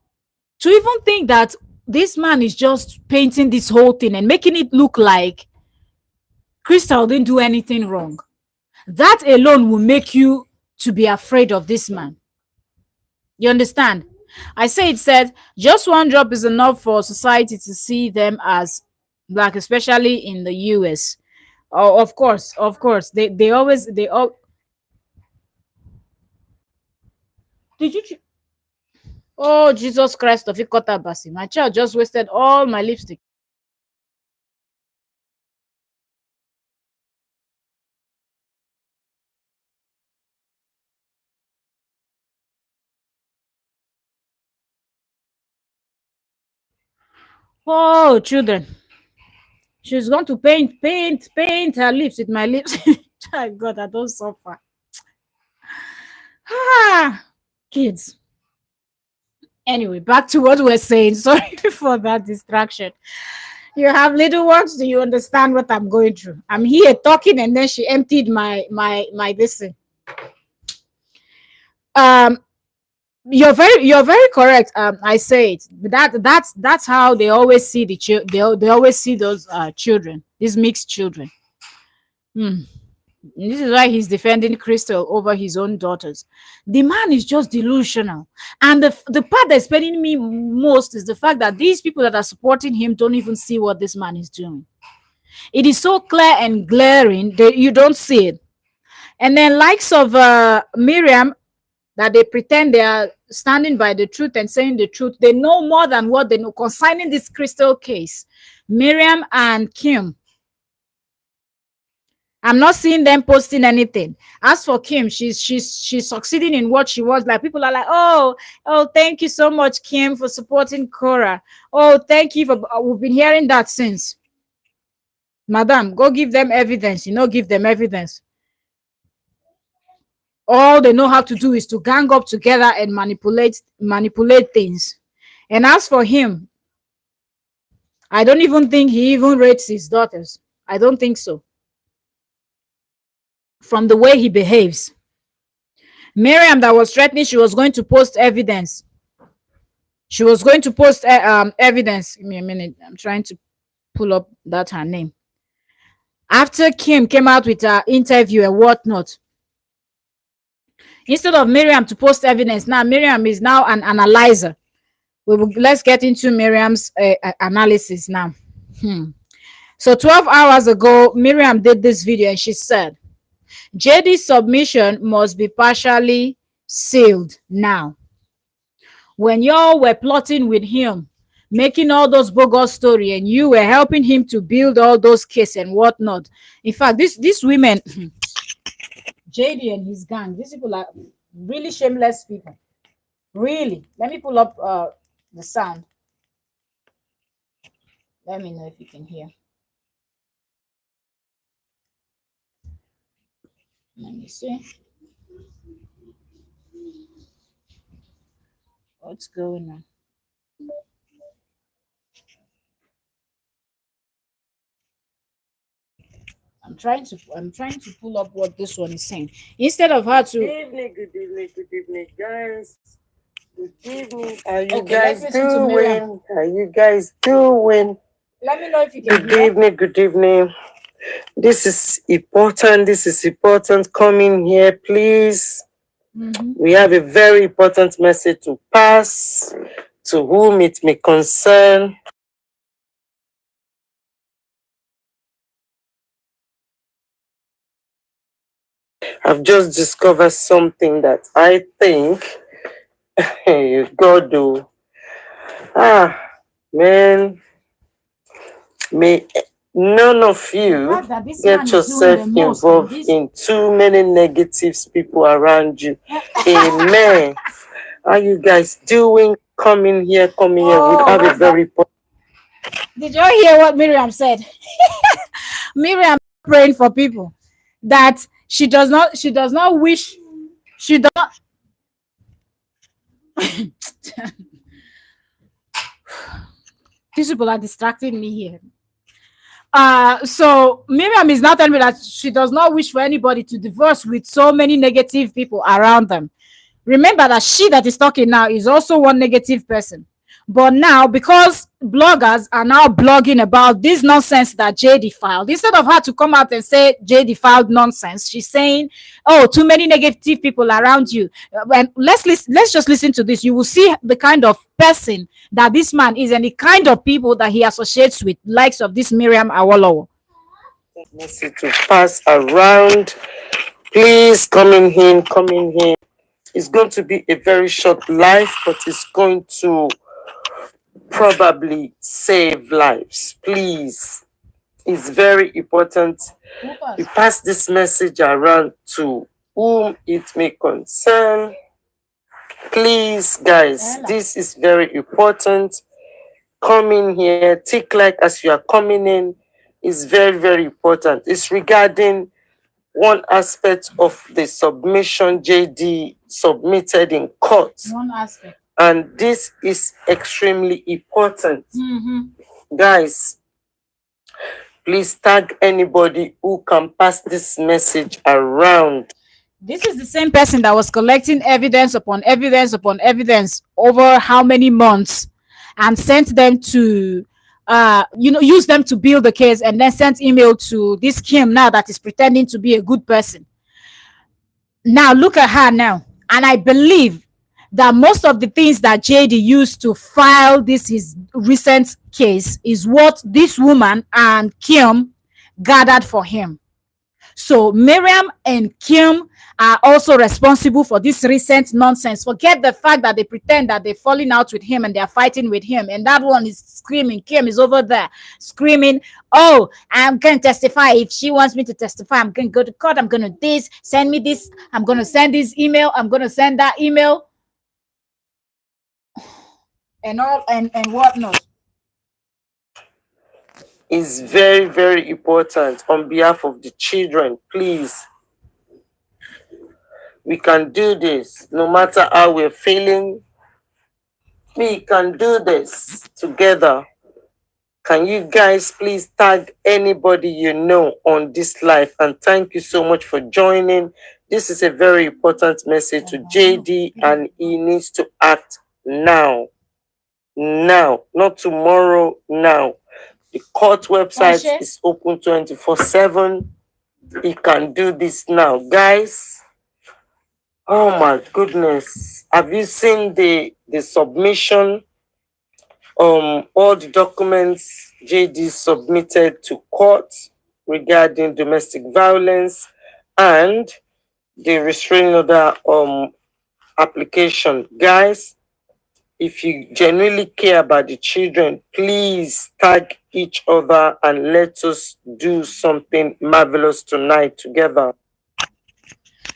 Speaker 1: to even think that this man is just painting this whole thing and making it look like Crystal didn't do anything wrong. That alone will make you to be afraid of this man. You understand? I say it said just one drop is enough for society to see them as black, especially in the US. Oh, of course. They always did you oh Jesus Christ of Ikota Basi. My child just wasted all my lipstick. Oh, children. She's going to paint her lips with my lips. My God, I don't suffer. Kids. Anyway, back to what we're saying. Sorry for that distraction. You have little ones. Do you understand what I'm going through? I'm here talking, and then she emptied my this thing. Um, you're very correct. I say it. That's how they always see they always see those children, these mixed children. Hmm. This is why he's defending Crystal over his own daughters. The man is just delusional. And the part that's paining me most is the fact that these people that are supporting him don't even see what this man is doing. It is so clear and glaring that you don't see it. And then likes of Miriam, that they pretend they are standing by the truth and saying the truth. They know more than what they know concerning this Crystal case. Miriam and Kim, I'm not seeing them posting anything. As for Kim, she's succeeding in what she was. Like, people are like, oh, thank you so much, Kim, for supporting Korra. Oh, thank you for. We've been hearing that since. Madam, go give them evidence. Give them evidence. All they know how to do is to gang up together and manipulate things. And as for him, I don't even think he even rates his daughters. I don't think so. From the way he behaves. Miriam, that was threatening, she was going to post evidence. She was going to post evidence. Give me a minute. I'm trying to pull up that her name. After Kim came out with her interview and whatnot, instead of Miriam to post evidence, now Miriam is now an analyzer. Let's get into Miriam's analysis now. So 12 hours ago, Miriam did this video and she said, JD's submission must be partially sealed now. When y'all were plotting with him, making all those bogus story, and you were helping him to build all those cases and whatnot. In fact, these women, JD and his gang, these people are really shameless people. Really. Let me pull up the sound. Let me know if you can hear. Let me see. What's going on? I'm trying to pull up what this one is saying. Instead of her to
Speaker 2: Good evening, guys. Good evening. How you
Speaker 1: Okay,
Speaker 2: guys
Speaker 1: let's listen to Miriam.
Speaker 2: doing? How you guys doing?
Speaker 1: Let me know if you can
Speaker 2: Good
Speaker 1: hear.
Speaker 2: evening, good evening. This is important. This is important. Come in here, please. We have a very important message to pass to whom it may concern. I've just discovered something that I think God do. Man, may none of you get yourself involved in too many negatives people around you. Amen. How you guys doing? Coming here. We have a very important.
Speaker 1: Did you hear what Miriam said? Miriam praying for people that she does not wish, she does not. These people are distracting me here. So Miriam is now telling me that she does not wish for anybody to divorce with so many negative people around them. Remember that she that is talking now is also one negative person. But now, because bloggers are now blogging about this nonsense that JD filed, instead of her to come out and say JD filed nonsense, she's saying, "Oh, too many negative people around you." And let's just listen to this. You will see the kind of person that this man is and the kind of people that he associates with, likes of this Miriam Awolowo.
Speaker 2: Message to pass around. Please come in here. It's going to be a very short life, but it's going to probably save lives. Please. It's very important. You pass this message around to whom it may concern. Please, guys, this is very important. Come in here, tick like as you are coming in. Is very, very important. It's regarding one aspect of the submission JD submitted in court.
Speaker 1: One aspect.
Speaker 2: And this is extremely important. Guys, Please tag anybody who can pass this message around.
Speaker 1: This is the same person that was collecting evidence upon evidence upon evidence over how many months, and sent them to use them to build the case, and then sent email to this Kim now that is pretending to be a good person. Now look at her now. And I believe that most of the things that JD used to file this his recent case is what this woman and Kim gathered for him. So Miriam and Kim are also responsible for this recent nonsense. Forget the fact that they pretend that they're falling out with him and they're fighting with him. And that one is screaming. Kim is over there screaming, oh, I'm going to testify. If she wants me to testify, I'm going to go to court. I'm going to this. Send me this. I'm going to send this email. I'm going to send that email. And all and whatnot.
Speaker 2: Is very, very important on behalf of the children. Please, we can do this no matter how we're feeling. We can do this together. Can you guys please tag anybody you know on this live? And thank you so much for joining. This is a very important message to JD, and he needs to act now. Now, not tomorrow, now. The court website is open 24/7. He can do this now. Guys, oh my goodness. Have you seen the submission? All the documents JD submitted to court regarding domestic violence and the restraining order application. Guys, if you genuinely care about the children, please tag each other and let us do something marvelous tonight together.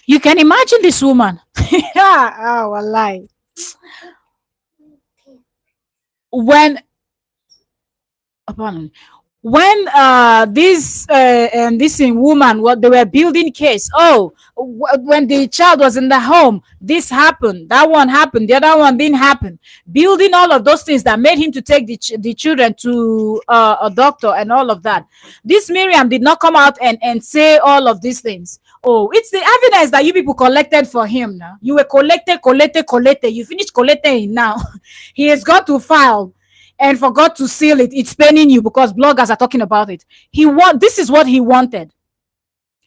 Speaker 1: You can imagine this woman. Oh, wallahi. When this woman, what they were building case, when the child was in the home, this happened, that one happened, the other one didn't happen, building all of those things that made him to take the children to a doctor and all of that. This Miriam did not come out and say all of these things. Oh, it's the evidence that you people collected for him. Now you were collected, you finished collecting now. He has got to file and forgot to seal it. It's paining you because bloggers are talking about it. This is what he wanted.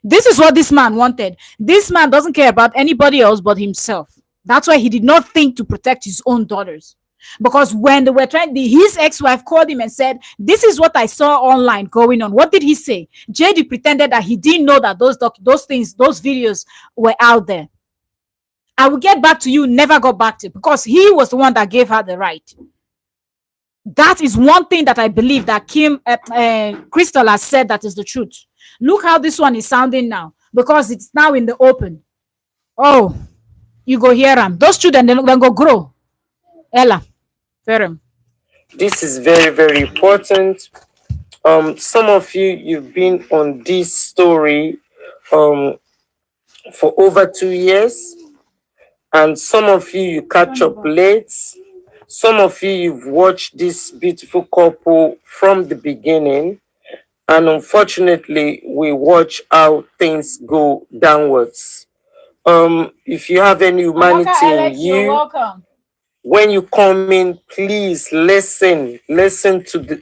Speaker 1: This is what this man wanted. This man doesn't care about anybody else but himself. That's why he did not think to protect his own daughters. Because when they were trying, his ex-wife called him and said, this is what I saw online going on. What did he say? JD pretended that he didn't know that those videos were out there. I will get back to you, never got back to, because he was the one that gave her the right. That is one thing that I believe that Crystal has said that is the truth. Look how this one is sounding now, because it's now in the open. Oh, you go hear them. Those children, then go grow. Ella, Ferrum.
Speaker 2: This is very, very important. Some of you've been on this story for over 2 years, and some of you catch up late. Some of you've watched this beautiful couple from the beginning, and unfortunately, we watch how things go downwards. If you have any humanity in you, when you come in, please listen to the.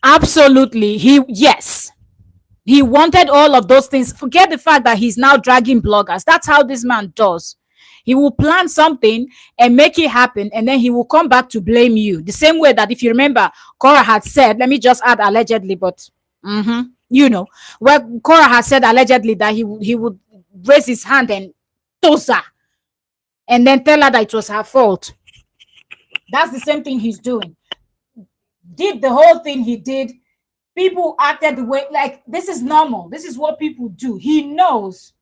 Speaker 1: Absolutely, yes. He wanted all of those things. Forget the fact that he's now dragging bloggers. That's how this man does. He will plan something and make it happen, and then he will come back to blame you. The same way that, if you remember, Korra had said, let me just add allegedly, but where Korra had said allegedly that he would raise his hand and toss her and then tell her that it was her fault. That's the same thing he's doing. Did the whole thing he did. People acted the way, like, this is normal. This is what people do. He knows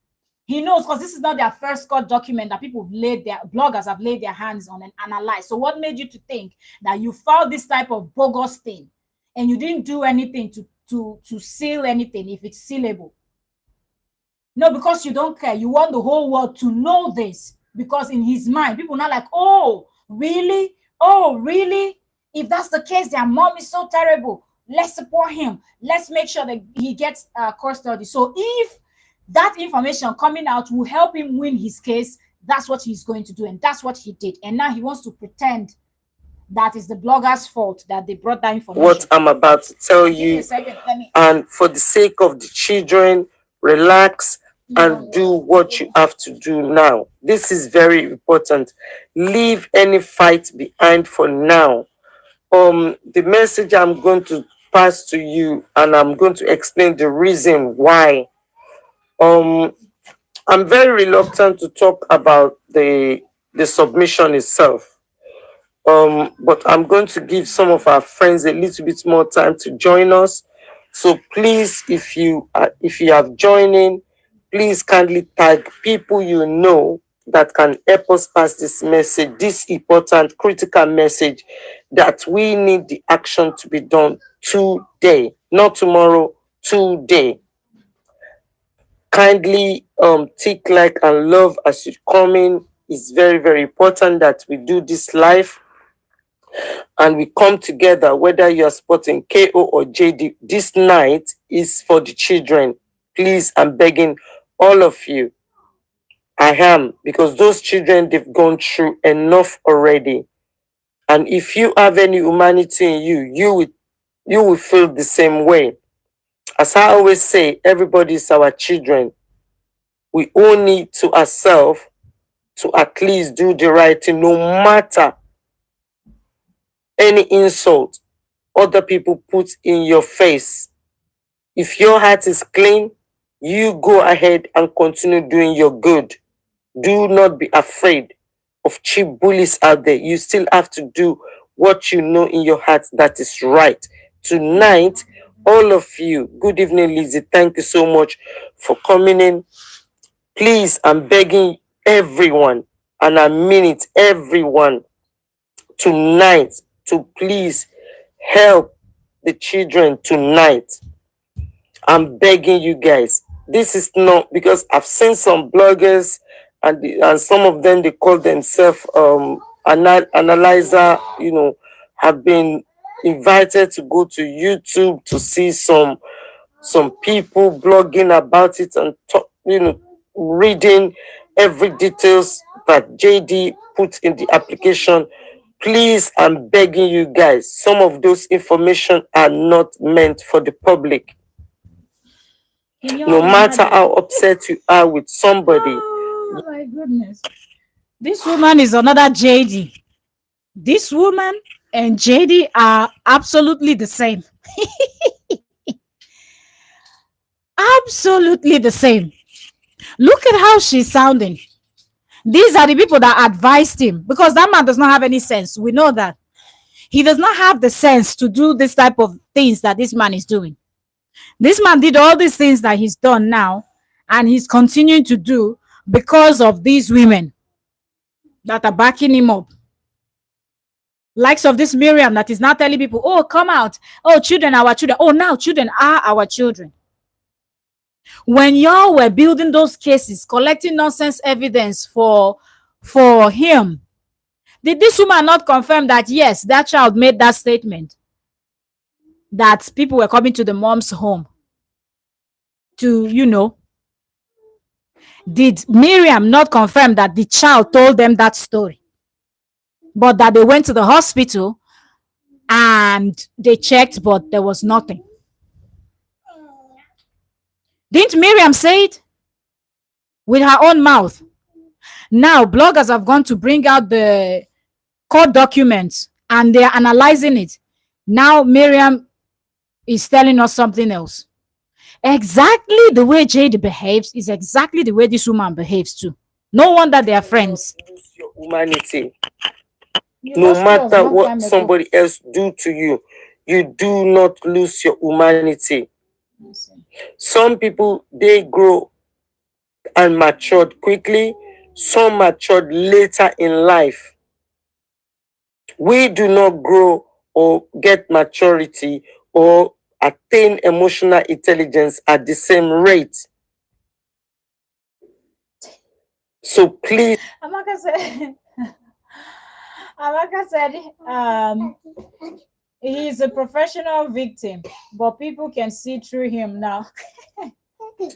Speaker 1: because this is not their first court document that bloggers have laid their hands on and analyzed. So what made you to think that you filed this type of bogus thing and you didn't do anything to seal anything if it's sealable? No, because you don't care. You want the whole world to know this, because in his mind, people are not like, oh, really? Oh, really? If that's the case, their mom is so terrible. Let's support him. Let's make sure that he gets custody. So if that information coming out will help him win his case, that's what he's going to do, and that's what he did. And now he wants to pretend that is the blogger's fault that they brought that information.
Speaker 2: What I'm about to tell you, and for the sake of the children, relax and do what you have to do now. This is very important. Leave any fight behind for now. The message I'm going to pass to you, and I'm going to explain the reason why. I'm very reluctant to talk about the submission itself. But I'm going to give some of our friends a little bit more time to join us. So please, if you have joined in, please kindly tag people you know that can help us pass this message, this important, critical message that we need the action to be done today, not tomorrow, today. Kindly tick like and love as you come in. It's very, very important that we do this live and we come together, whether you're supporting KO or JD. This night is for the children. Please, I'm begging all of you. I am, because those children, they've gone through enough already. And if you have any humanity in you, you will feel the same way. As I always say, everybody is our children. We all need to ourselves to at least do the right thing, no matter any insult other people put in your face. If your heart is clean, you go ahead and continue doing your good. Do not be afraid of cheap bullies out there. You still have to do what you know in your heart that is right. Tonight, all of you, good evening, Lizzie. Thank you so much for coming in. Please, I'm begging everyone, and I mean it, everyone, tonight, to please help the children tonight. I'm begging you guys. This is not, because I've seen some bloggers and some of them, they call themselves analyzer, have been invited to go to YouTube to see some people blogging about it and talk, reading every details that JD put in the application. Please, I'm begging you guys, some of those information are not meant for the public. No matter how upset you are with somebody.
Speaker 1: Oh my goodness. This woman is another JD. This woman and JD are absolutely the same. Absolutely the same. Look at how she's sounding. These are the people that advised him, because that man does not have any sense. We know that. He does not have the sense to do this type of things that this man is doing. This man did all these things that he's done now, and he's continuing to do because of these women that are backing him up. Likes of this Miriam that is now telling people, oh, come out. Oh, children are our children. Oh, now children are our children. When y'all were building those cases, collecting nonsense evidence for him, did this woman not confirm that, yes, that child made that statement? That people were coming to the mom's home to, did Miriam not confirm that the child told them that story? But that they went to the hospital and they checked, but there was nothing. Didn't Miriam say it with her own mouth? Now, bloggers have gone to bring out the court documents and they are analyzing it. Now, Miriam is telling us something else. Exactly the way Jade behaves is exactly the way this woman behaves too. No wonder they are friends.
Speaker 2: Lose your humanity. No matter what somebody else do to you, you do not lose your humanity. Some people, they grow and matured quickly. Some matured later in life. We do not grow or get maturity or attain emotional intelligence at the same rate. So please.
Speaker 1: Amaka said, He is a professional victim, but people can see through him now.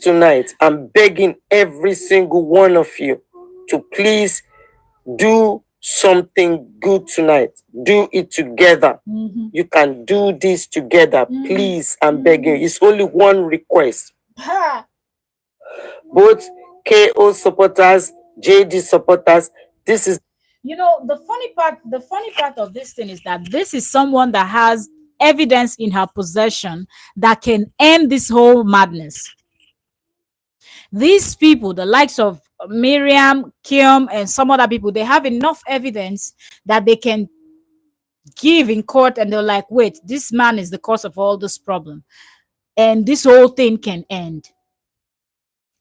Speaker 2: Tonight, I'm begging every single one of you to please do something good tonight. Do it together.
Speaker 1: Mhm.
Speaker 2: You can do this together. Please, I'm begging you. It's only one request.
Speaker 1: Ha!
Speaker 2: Both KO supporters, JD supporters, this is
Speaker 1: You know, the funny part of this thing is that this is someone that has evidence in her possession that can end this whole madness. These people, the likes of Miriam, Kim, and some other people, they have enough evidence that they can give in court, and they're like, wait, this man is the cause of all this problem, and this whole thing can end.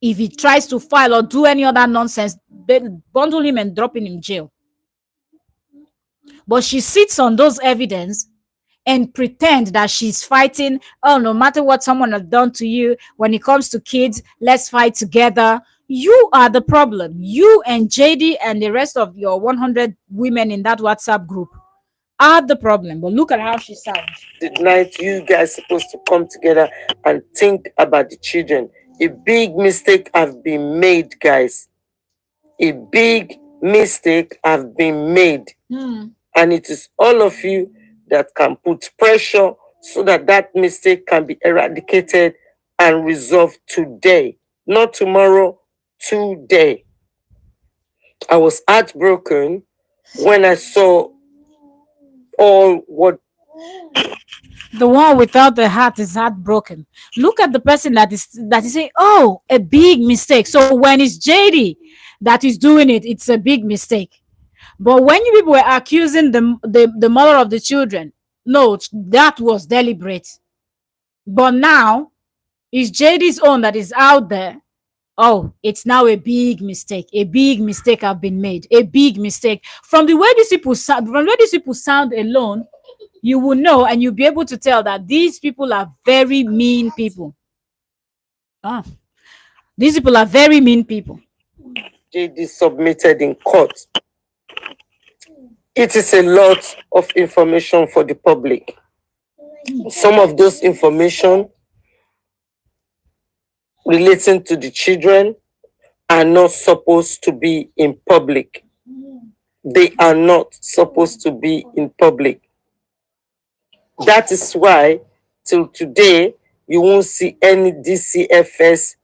Speaker 1: If he tries to file or do any other nonsense, they bundle him and drop him in jail. But she sits on those evidence and pretend that she's fighting. Oh, no matter what someone has done to you, when it comes to kids, let's fight together. You are the problem. You and JD and the rest of your 100 women in that WhatsApp group are the problem. But look at how she sounds.
Speaker 2: night you guys supposed to come together and think about the children. A big mistake have been made, guys. A big mistake have been made. And it is all of you that can put pressure so that that mistake can be eradicated and resolved today, not tomorrow, today. I was heartbroken when I saw all what
Speaker 1: The one without the heart is heartbroken. Look at the person that is saying, "Oh, a big mistake." So when it's JD that is doing it, it's a big mistake. But when you people were accusing the mother of the children, no, that was deliberate. But now it's JD's own that is out there. Oh, it's now a big mistake. A big mistake have been made. A big mistake. From where these people sound alone, you will know and you'll be able to tell that these people are very mean people. Ah, these people are very mean people.
Speaker 2: JD submitted in court. It is a lot of information for the public. Some of those information relating to the children are not supposed to be in public. They are not supposed to be in public. That is why till today you won't see any DCFS,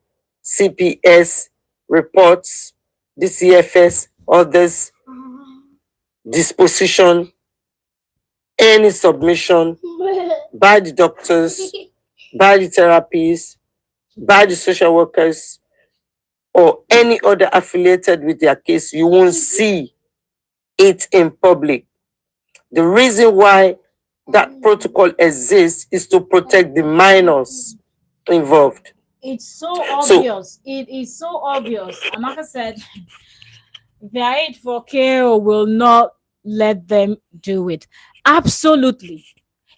Speaker 2: CPS reports, DCFS, others disposition, any submission by the doctors, by the therapists, by the social workers, or any other affiliated with their case. You won't see it in public. The reason why that protocol exists is to protect the minors involved.
Speaker 1: It's so obvious. It is so obvious. Amaka said their aid for KO will not let them do it. Absolutely.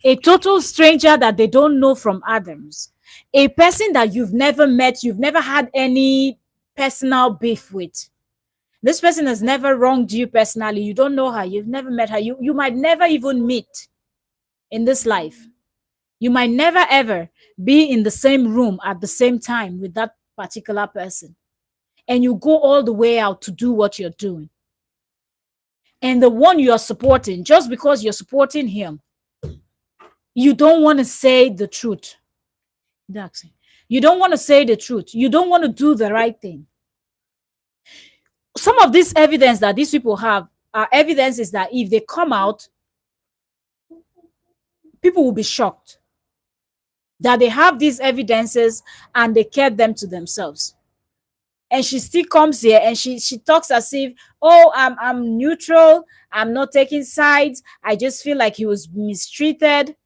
Speaker 1: A total stranger that they don't know from Adams. A person that you've never met, you've never had any personal beef with. This person has never wronged you personally. You don't know her. You've never met her. You might never even meet in this life. You might never ever be in the same room at the same time with that particular person. And you go all the way out to do what you're doing. And the one you're supporting, just because you're supporting him, you don't want to say the truth. You don't want to say the truth. You don't want to do the right thing. Some of this evidence that these people have are evidences that if they come out, people will be shocked that they have these evidences and they kept them to themselves. And she still comes here and she talks as if, oh, I'm neutral, I'm not taking sides, I just feel like he was mistreated.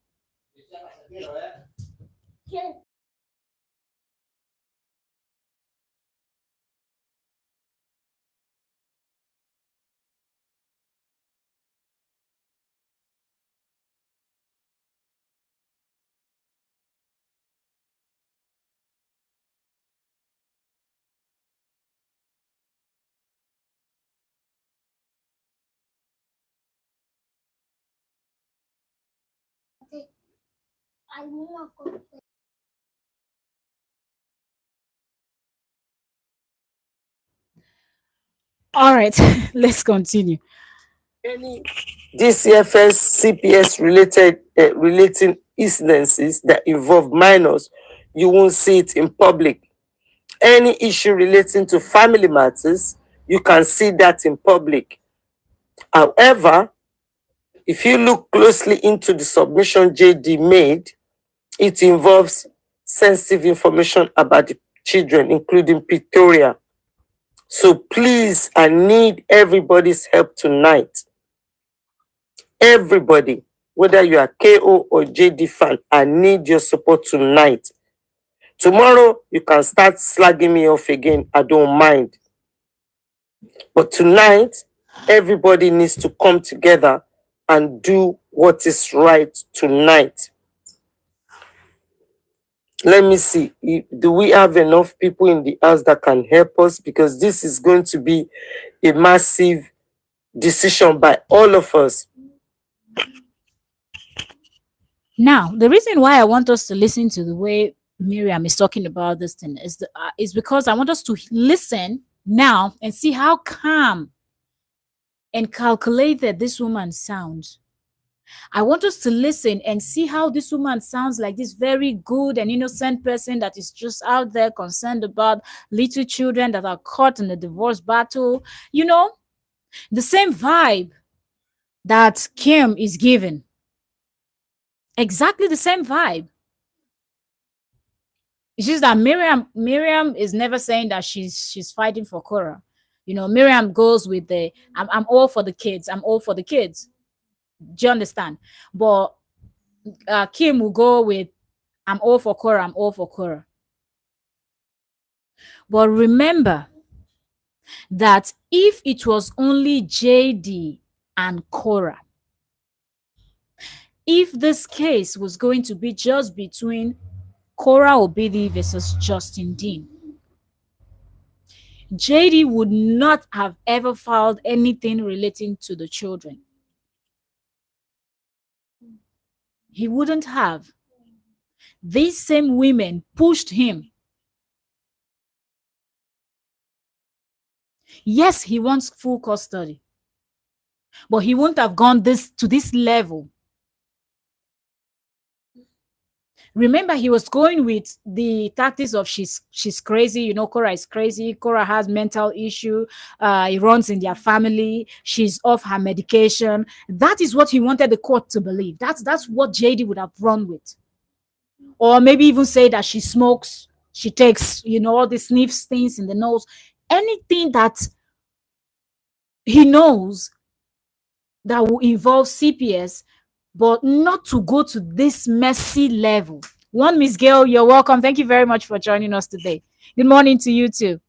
Speaker 1: All right, let's continue.
Speaker 2: Any DCFS, CPS related relating incidences that involve minors, you won't see it in public. Any issue relating to family matters, you can see that in public. However, if you look closely into the submission JD made, it involves sensitive information about the children, including pictorial. So please, I need everybody's help tonight. Everybody, whether you are KO or JD fan, I need your support tonight. Tomorrow, you can start slagging me off again. I don't mind. But tonight, everybody needs to come together and do what is right tonight. Let me see. Do we have enough people in the house that can help us? Because this is going to be a massive decision by all of us.
Speaker 1: Now, the reason why I want us to listen to the way Miriam is talking about this thing is because I want us to listen now and see how calm and calculated this woman sounds. I want us to listen and see how this woman sounds like this very good and innocent person that is just out there concerned about little children that are caught in the divorce battle. You know, the same vibe that Kim is giving. Exactly the same vibe. It's just that Miriam is never saying that she's fighting for Korra. You know, Miriam goes with the I'm all for the kids. I'm all for the kids. Do you understand? But Kim will go with I'm all for Korra. I'm all for Korra. But remember that if it was only JD and Korra, if this case was going to be just between Korra Obidi versus Justin Dean, JD would not have ever filed anything relating to the children. He wouldn't have. These same women pushed him. Yes, he wants full custody, but he wouldn't have gone to this level. Remember, he was going with the tactics of she's crazy. You know, Korra is crazy. Korra has mental issue. It runs in their family. She's off her medication. That is what he wanted the court to believe. That's what JD would have run with, or maybe even say that she smokes, she takes, you know, all the sniffs things in the nose, anything that he knows that will involve CPS, but not to go to this messy level. One Miss Gail, you're welcome. Thank you very much for joining us today. Good morning to you too.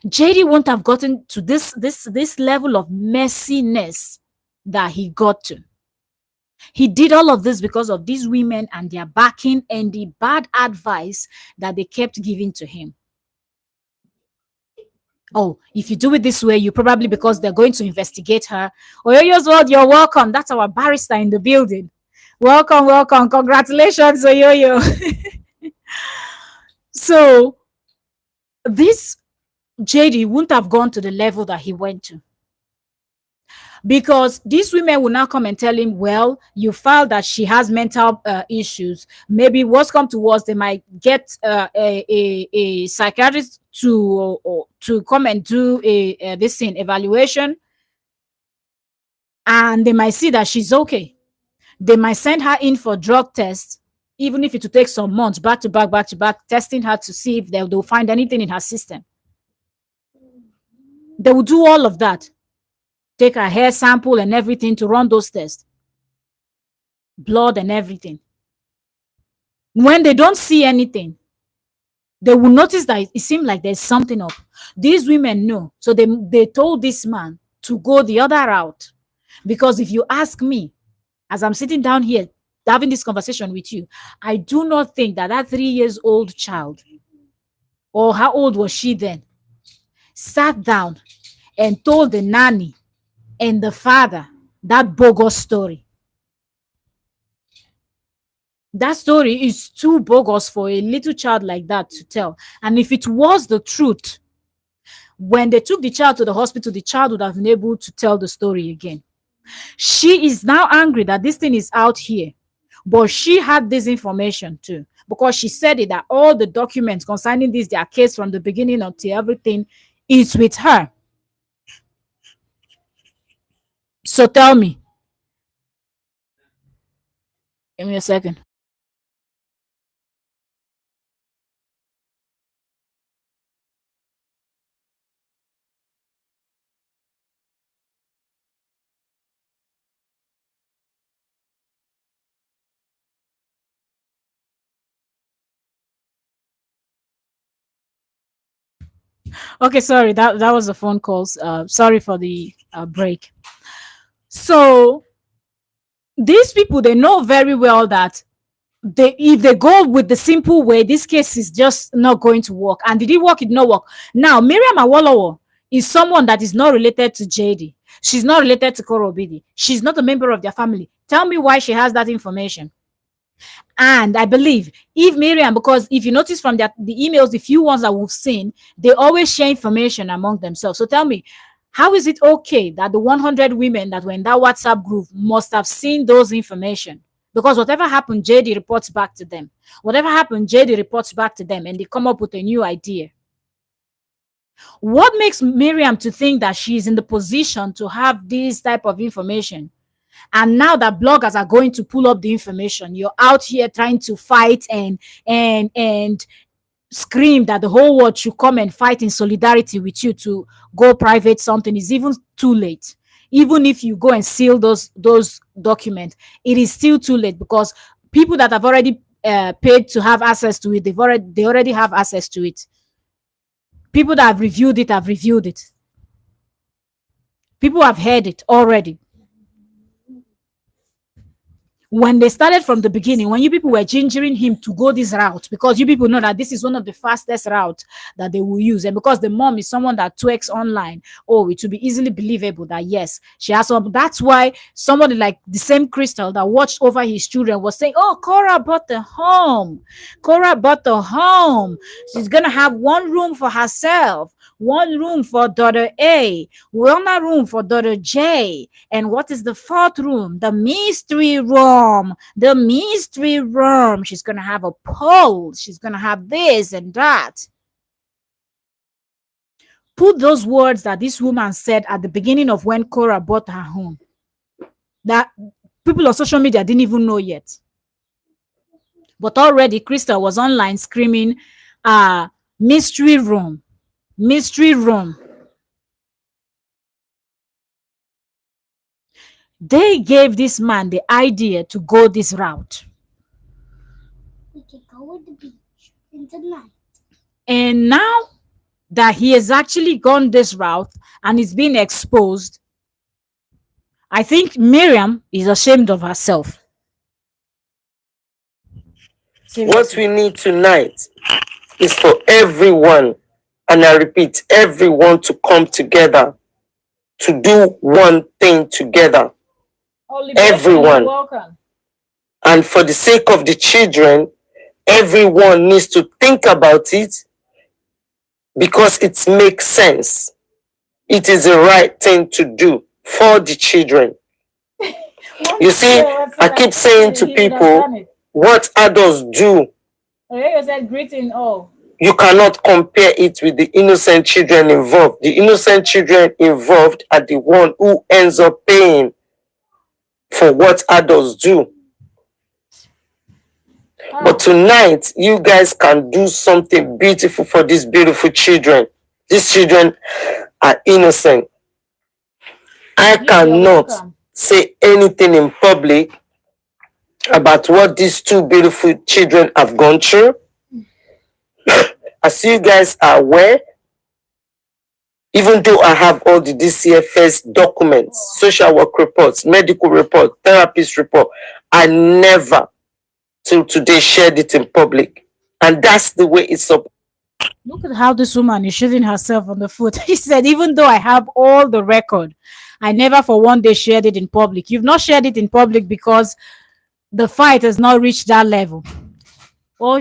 Speaker 1: JD won't have gotten to this level of messiness that he got to. He did all of this because of these women and their backing and the bad advice that they kept giving to him. Oh, if you do it this way, you probably because they're going to investigate her. Oyoyo's World, you're welcome. That's our barrister in the building. Welcome, welcome. Congratulations, Oyoyo. So this JD wouldn't have gone to the level that he went to. Because these women will now come and tell him, well, you filed that she has mental issues. Maybe worst come to worst, they might get a psychiatrist to come and do a this thing evaluation, and they might see that she's okay. They might send her in for drug tests, even if it will take some months, back to back, testing her to see if they'll find anything in her system. They will do all of that. Take her hair sample and everything to run those tests, blood and everything. When they don't see anything, they will notice that it seems like there's something up. These women know. So they told this man to go the other route. Because if you ask me, as I'm sitting down here having this conversation with you, I do not think that 3 years old child, or how old was she then, sat down and told the nanny and the father that bogus story. That story is too bogus for a little child like that to tell. And if it was the truth, when they took the child to the hospital, the child would have been able to tell the story again. She is now angry that this thing is out here, but she had this information too, because she said it that all the documents concerning this, their case from the beginning until everything, is with her. So tell me, give me a second. Okay, sorry, that was the phone calls. Sorry for the break. So these people, they know very well that if they go with the simple way, this case is just not going to work. And did it work? It did not work. Now, Miriam Awolowo is someone that is not related to JD. She's not related to Koro Obidi. She's not a member of their family. Tell me why she has that information. And I believe if Miriam, because if you notice from the emails, the few ones that we've seen, they always share information among themselves. So tell me, how is it okay that the 100 women that were in that WhatsApp group must have seen those information? Because whatever happened, JD reports back to them. Whatever happened, JD reports back to them, and they come up with a new idea. What makes Miriam to think that she is in the position to have this type of information? And now that bloggers are going to pull up the information, you're out here trying to fight and scream that the whole world should come and fight in solidarity with you to go private something. Is even too late. Even if you go and seal those documents, it is still too late, because people that have already paid to have access to it, they already have access to it. People that have reviewed it have reviewed it. People have heard it already. When they started from the beginning, when you people were gingering him to go this route, because you people know that this is one of the fastest routes that they will use, and because the mom is someone that twerks online, oh, it will be easily believable that yes, she has some. That's why somebody like the same Crystal that watched over his children was saying, oh, Korra bought the home. Korra bought the home. She's gonna have one room for herself, one room for daughter A, one room for daughter J, and what is the fourth room? The mystery room. The mystery room. She's gonna have a pole. She's gonna have this and that. Put those words that this woman said at the beginning of when Korra bought her home, that people on social media didn't even know yet. But already Crystal was online screaming, mystery room, mystery room. They gave this man the idea to go this route. We can go to the beach in the night. And now that he has actually gone this route and is being exposed, I think Miriam is ashamed of herself.
Speaker 2: Seriously. What we need tonight is for everyone, and I repeat, everyone to come together to do one thing together. Everyone. And for the sake of the children, everyone needs to think about it, because it makes sense. It is the right thing to do for the children. You see, I keep saying to people, what adults do, you cannot compare it with the innocent children involved. The innocent children involved are the one who ends up paying for what adults do. But tonight, you guys can do something beautiful for these beautiful children. These children are innocent. I cannot say anything in public about what these two beautiful children have gone through. As you guys are aware, even though I have all the DCFS documents, social work reports, medical report, therapist report, I never till today shared it in public. And that's the way it's up.
Speaker 1: Look at how this woman is shooting herself on the foot. She said, even though I have all the record, I never for one day shared it in public. You've not shared it in public because The fight has not reached that level. Oh,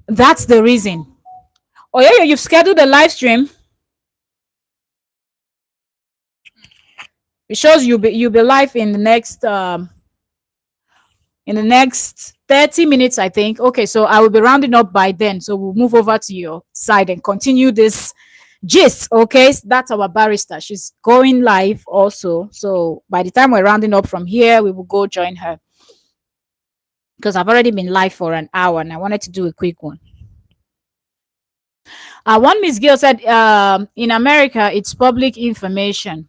Speaker 1: that's the reason. Oh yeah, you've scheduled a live stream. It shows you'll be live in the next 30 minutes, I think. Okay, so I will be rounding up by then. So we'll move over to your side and continue this gist. Okay, that's our barrister. She's going live also. So by the time we're rounding up from here, we will go join her because I've already been live for an hour and I wanted to do a quick one. One Miss Gill said, in America, it's public information.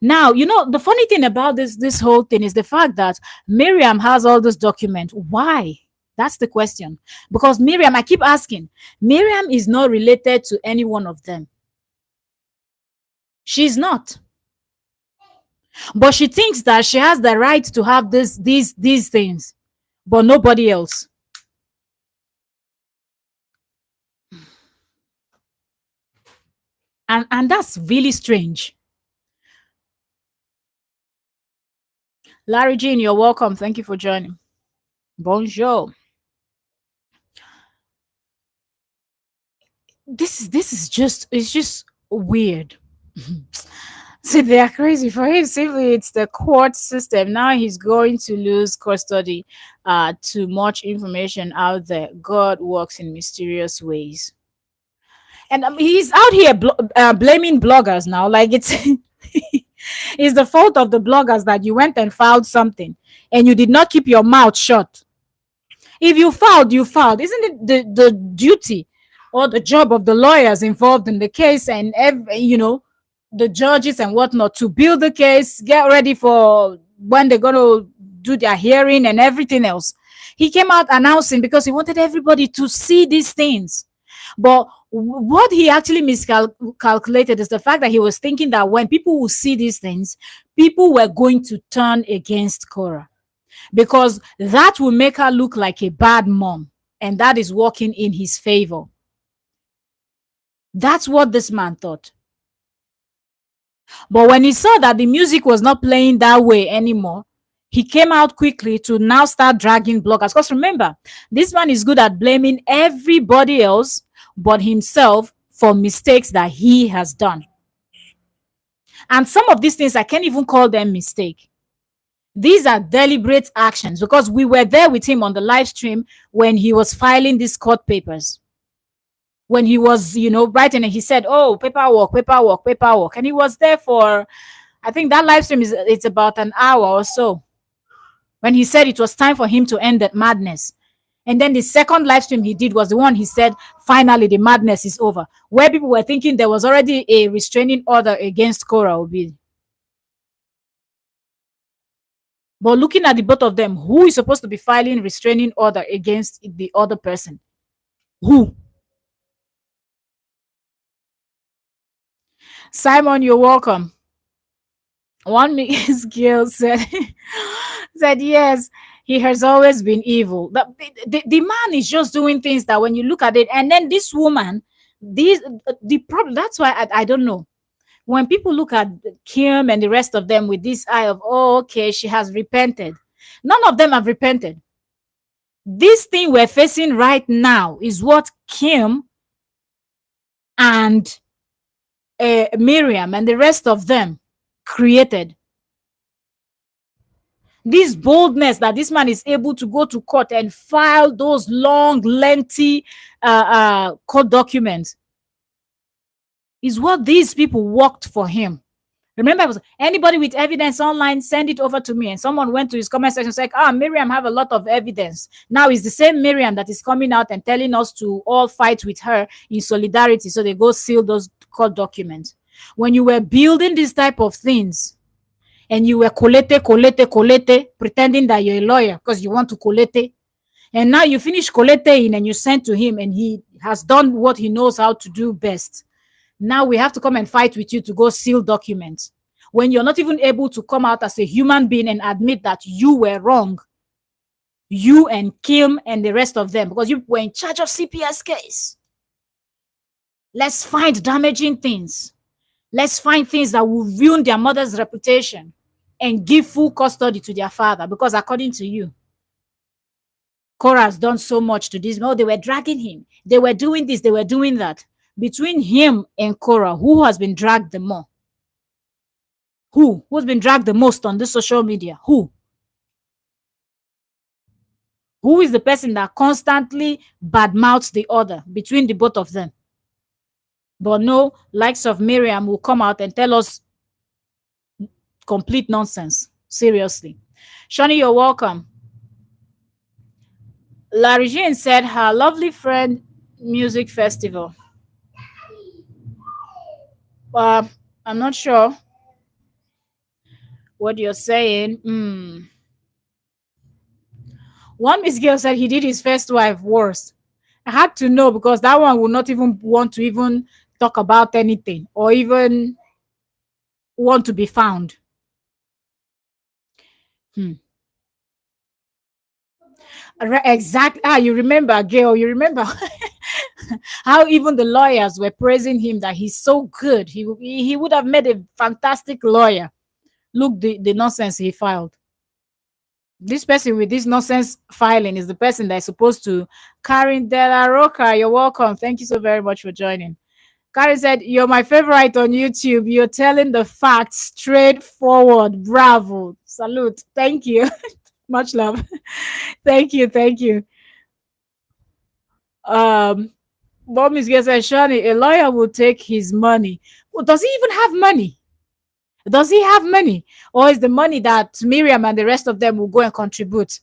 Speaker 1: Now, the funny thing about this whole thing is the fact that Miriam has all this document. Why? That's the question. Because Miriam, I keep asking, Miriam is not related to any one of them. She's not. But she thinks that she has the right to have these things, but nobody else. And that's really strange. Larry Jean, you're welcome. Thank you for joining. Bonjour. This is just weird. See, they are crazy. For him, simply it's the court system. Now he's going to lose custody. Too much information out there. God works in mysterious ways. And he's out here blaming bloggers now. Like it's it's the fault of the bloggers that you went and filed something and you did not keep your mouth shut. If you filed, you filed. Isn't it the duty or the job of the lawyers involved in the case and the judges and whatnot to build the case, get ready for when they're going to do their hearing and everything else? He came out announcing because he wanted everybody to see these things. But what he actually miscalculated is the fact that he was thinking that when people will see these things, people were going to turn against Korra because that will make her look like a bad mom, and that is working in his favor. That's what this man thought. But when he saw that the music was not playing that way anymore, he came out quickly to now start dragging bloggers. Because remember, this man is good at blaming everybody else but himself for mistakes that he has done. And some of these things, I can't even call them mistake. These are deliberate actions because we were there with him on the live stream when he was filing these court papers. When he was, writing, and he said, oh, paperwork. And he was there for, I think that live stream it's about an hour or so. When he said it was time for him to end that madness. And then the second live stream he did was the one he said, finally, the madness is over. Where people were thinking there was already a restraining order against Korra Obidi. But looking at the both of them, who is supposed to be filing restraining order against the other person? Who? Simon, you're welcome. One Miss Gill said, yes, he has always been evil. The man is just doing things that when you look at it, and then this woman, the problem, that's why I don't know. When people look at Kim and the rest of them with this eye of, oh, okay, she has repented. None of them have repented. This thing we're facing right now is what Kim and Miriam and the rest of them created. This boldness that this man is able to go to court and file those long, lengthy court documents is what these people worked for him. Remember, it was anybody with evidence online, send it over to me. And someone went to his comment section and said, Miriam have a lot of evidence. Now it's the same Miriam that is coming out and telling us to all fight with her in solidarity. So they go seal those court documents. When you were building this type of things and you were colete, pretending that you're a lawyer because you want to colete, and now you finish coleting and you send to him and he has done what he knows how to do best. Now we have to come and fight with you to go seal documents when you're not even able to come out as a human being and admit that you were wrong. You and Kim and the rest of them, because you were in charge of CPS case. Let's find damaging things. Let's find things that will ruin their mother's reputation. and give full custody to their father, because according to you, Korah has done so much to this. Oh, they were dragging him. They were doing this. They were doing that. Between him and Korah, who has been dragged the more? Who? Who's been dragged the most on this social media? Who? Who is the person that constantly badmouths the other between the both of them? But no, likes of Miriam will come out and tell us complete nonsense. Seriously. Shani, you're welcome. Larry Jane said her lovely friend music festival. I'm not sure what you're saying. One Miss Girl said he did his first wife worse. I had to know, because that one would not even want to even talk about anything or even want to be found. Exactly. You remember, Gail, you remember how even the lawyers were praising him that he's so good. He would have made a fantastic lawyer. Look, the nonsense he filed. This person with this nonsense filing is the person that's supposed to. Karen Della Roca, you're welcome. Thank you so very much for joining. Karen said, "You're my favorite on YouTube. You're telling the facts straightforward. Bravo. Salute. Thank you." Much love. Thank you. Thank you. Bob Miss Gay said, "Shani, a lawyer will take his money." Well, does he even have money? Does he have money? Or is the money that Miriam and the rest of them will go and contribute?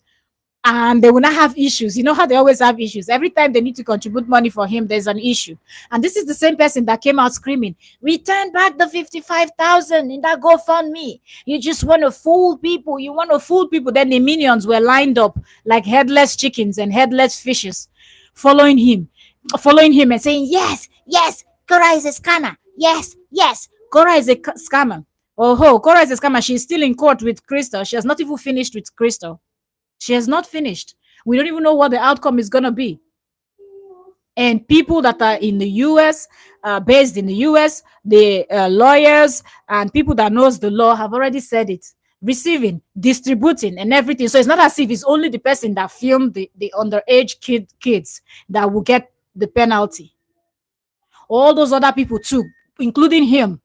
Speaker 1: And they will not have issues. You know how they always have issues. Every time they need to contribute money for him, there's an issue. And this is the same person that came out screaming, "Return back the 55,000 in that GoFundMe. You just want to fool people. You want to fool people." Then the minions were lined up like headless chickens and headless fishes, following him and saying, "Yes, yes, Korra is a scammer. Yes, yes, Korra is a scammer." Oh, Korra is a scammer. She's still in court with Crystal. She has not even finished with Crystal. She has not finished. We don't even know what the outcome is going to be. And people that are in the US, based in the US, the lawyers and people that knows the law have already said it. Receiving, distributing, and everything. So it's not as if it's only the person that filmed the underage kids that will get the penalty. All those other people too, including him,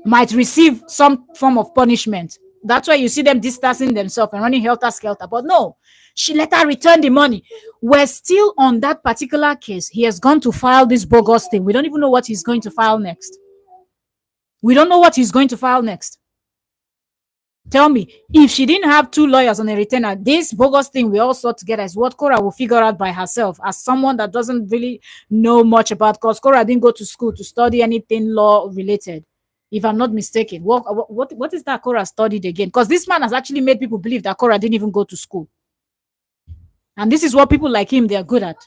Speaker 1: might receive some form of punishment. That's why you see them distancing themselves and running helter-skelter. But no, she let her return the money. We're still on that particular case. He has gone to file this bogus thing. We don't even know what he's going to file next. We don't know what he's going to file next. Tell me, if she didn't have two lawyers on a retainer, this bogus thing we all saw together is what Korra will figure out by herself, as someone that doesn't really know much about, because Korra didn't go to school to study anything law related, if I'm not mistaken. What is that Korra studied again? Because this man has actually made people believe that Korra didn't even go to school. And this is what people like him, they are good at.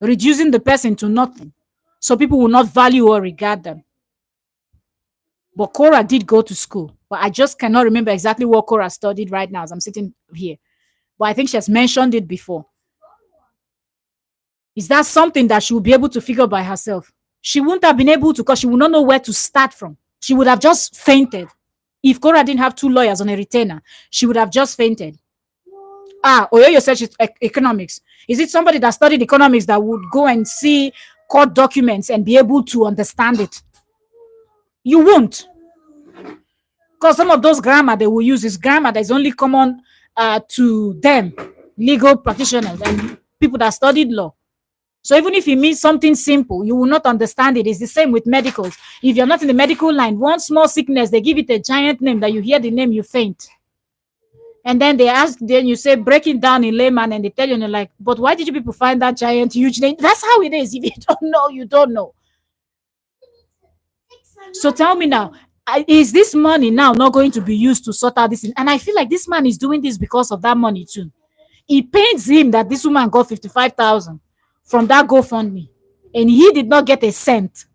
Speaker 1: Reducing the person to nothing. So people will not value or regard them. But Korra did go to school. But I just cannot remember exactly what Korra studied right now as I'm sitting here. But I think she has mentioned it before. Is that something that she will be able to figure by herself? She wouldn't have been able to, because she would not know where to start from. She would have just fainted. If Korra didn't have two lawyers on a retainer, she would have just fainted. Oyoyo said she's economics. Is it somebody that studied economics that would go and see court documents and be able to understand it? You won't. Because some of those grammar they will use is grammar that is only common to them, legal practitioners and people that studied law. So even if it means something simple, you will not understand it. It's the same with medicals. If you're not in the medical line, one small sickness, they give it a giant name that you hear the name, you faint. And then they ask, then you say, break it down in layman, and they tell you, and you're like, but why did you people find that giant, huge name? That's how it is. If you don't know, you don't know. So tell me now, is this money now not going to be used to sort out this? And I feel like this man is doing this because of that money too. It pains him that this woman got 55,000 from that GoFundMe, and he did not get a cent.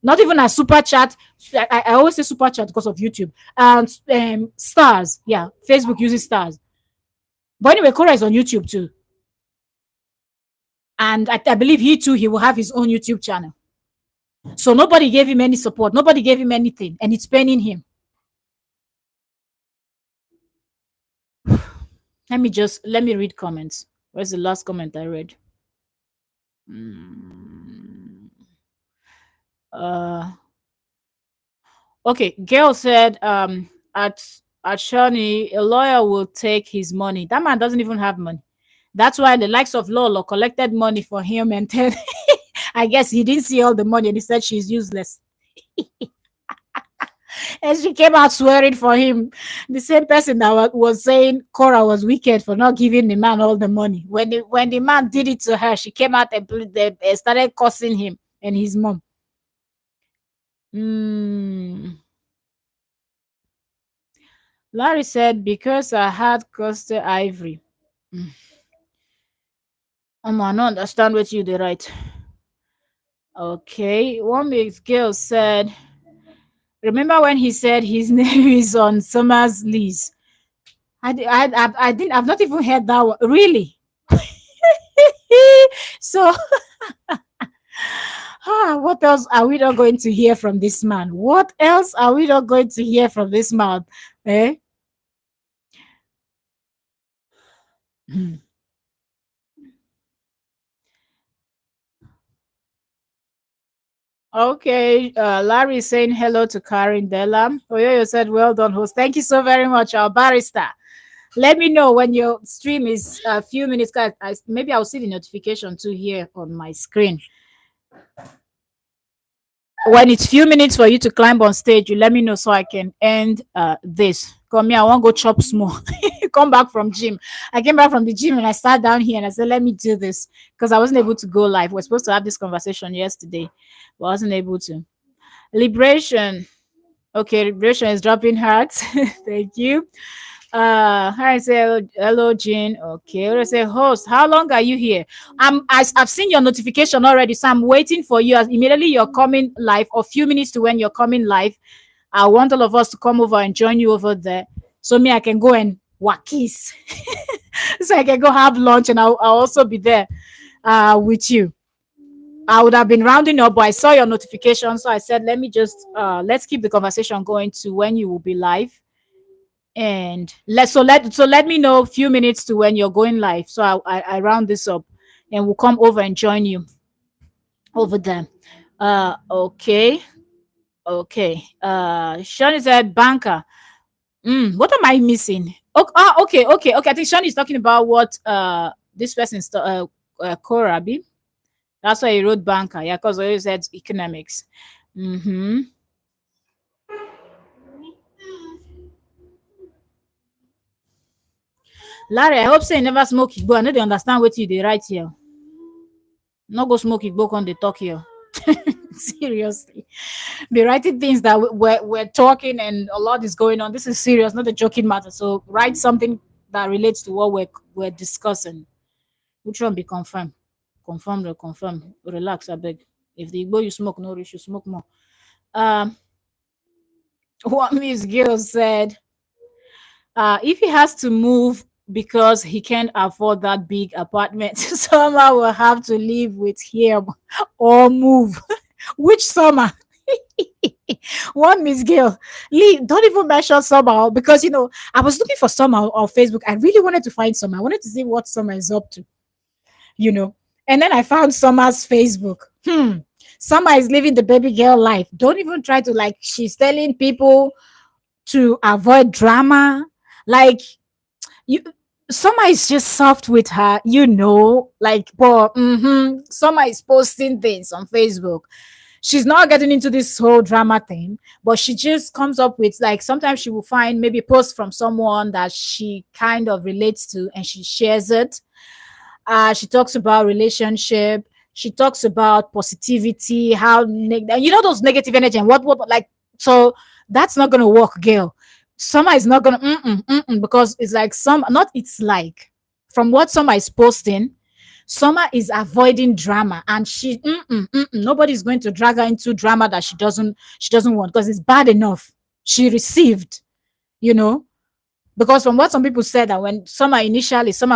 Speaker 1: Not even a super chat. I always say super chat because of YouTube. And stars. Yeah, Facebook uses stars. But anyway, Korra is on YouTube too. And I believe he will have his own YouTube channel. So nobody gave him any support. Nobody gave him anything. And it's paining him. Let me read comments. Where's the last comment I read? Uh, okay. Gail said, at Shawnee, a lawyer will take his money. That man doesn't even have money. That's why the likes of Lolo collected money for him, and then I guess he didn't see all the money and he said she's useless. And she came out swearing for him. The same person that was saying Cora was wicked for not giving the man all the money. When the man did it to her, she came out and started cursing him and his mom. Mm. Larry said, because I had Costa Ivory. I don't understand what you did right. Okay. One big girl said, remember when he said his name is on Summer's list? I didn't. I've not even heard that one. Really? So, what else are we not going to hear from this man? What else are we not going to hear from this man? Eh? Okay, Larry is saying hello to Karen Della. Oyoyo said, well done, host. Thank you so very much, our barrister. Let me know when your stream is a few minutes. Maybe I'll see the notification too here on my screen. When it's few minutes for you to climb on stage, you let me know so I can end this. Come here, I want to go chop small. Come back from gym. I came back from the gym and I sat down here and I said, let me do this because I wasn't able to go live. We're supposed to have this conversation yesterday, but I wasn't able to. Liberation. Okay, Liberation is dropping hearts. Thank you. Hi, say hello, Jean. Okay, let's say host. How long are you here? I've seen your notification already, so I'm waiting for you. As immediately you're coming live, or few minutes to when you're coming live, I want all of us to come over and join you over there, so me I can go and wakis, so I can go have lunch, and I'll also be there, with you. I would have been rounding up, but I saw your notification, so I said, let me just let's keep the conversation going to when you will be live and let me know a few minutes to when you're going live so I round this up and we'll come over and join you over there. Okay. Sean is a banker. What am I missing? Okay, I think Sean is talking about what this person's Korabi. That's why he wrote banker. Yeah, because I always said economics. Larry, I hope say you never smoke igbo. I know they understand what you dey write here. No go smoke igbo on the talk here. Seriously. Be writing things that we're talking and a lot is going on. This is serious, not a joking matter. So write something that relates to what we're discussing. Which one be confirmed? Confirmed or confirmed? Relax, I beg. If the igbo you smoke no reach, you smoke more. What Miss Gill said, if he has to move because he can't afford that big apartment, Summer will have to live with him or move. Which Summer? One Miss Gill, Lee, don't even mention Summer because I was looking for Summer on Facebook. I really wanted to find Summer. I wanted to see what Summer is up to, and then I found Summer's Facebook. Summer is living the baby girl life. Don't even try to she's telling people to avoid drama. Like you Summer is just soft with her, but Summer is posting things on Facebook. She's not getting into this whole drama thing, but she just comes up with sometimes she will find maybe a post from someone that she kind of relates to and she shares it. She talks about relationship. She talks about positivity, those negative energy and what so that's not gonna work, girl. Summer is not gonna because it's from what Summer is posting, Summer is avoiding drama and nobody's going to drag her into drama that she doesn't want because it's bad enough. She received, you know, because from what some people said that when Summer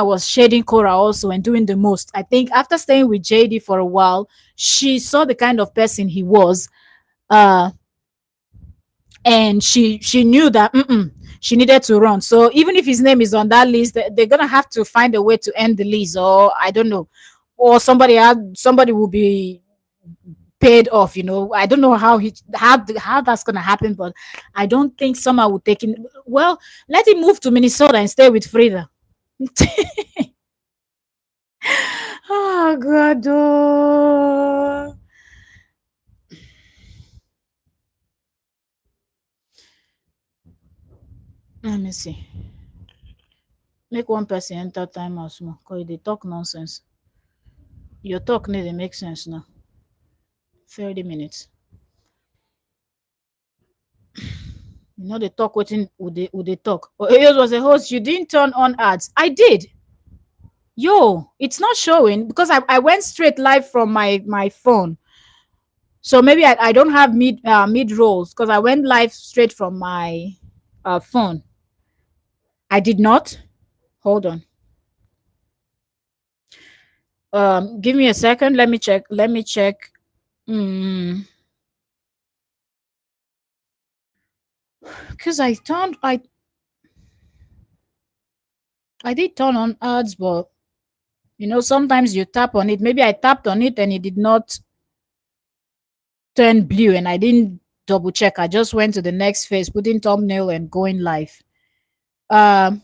Speaker 1: was shading Cora also and doing the most. I think after staying with JD for a while, she saw the kind of person he was, and she knew that she needed to run. So even if his name is on that list, they're gonna have to find a way to end the lease, or I don't know, or somebody will be paid off. I don't know how that's gonna happen, but I don't think Summer will take in. Well, let him move to Minnesota and stay with Frida. Oh God, oh. Let me see. Make one person enter time house more, cause they talk nonsense. Your talk need to make sense now. 30 minutes. They talk wetin would they talk. Oh, Eyos was a host. You didn't turn on ads. I did. Yo, it's not showing because I went straight live from my phone. So maybe I don't have mid rolls because I went live straight from my phone. I did not. Hold on. Give me a second. Let me check. Mm. Because I did turn on ads, but sometimes you tap on it. Maybe I tapped on it and it did not turn blue, and I didn't double check. I just went to the next phase, putting thumbnail and going live. Um,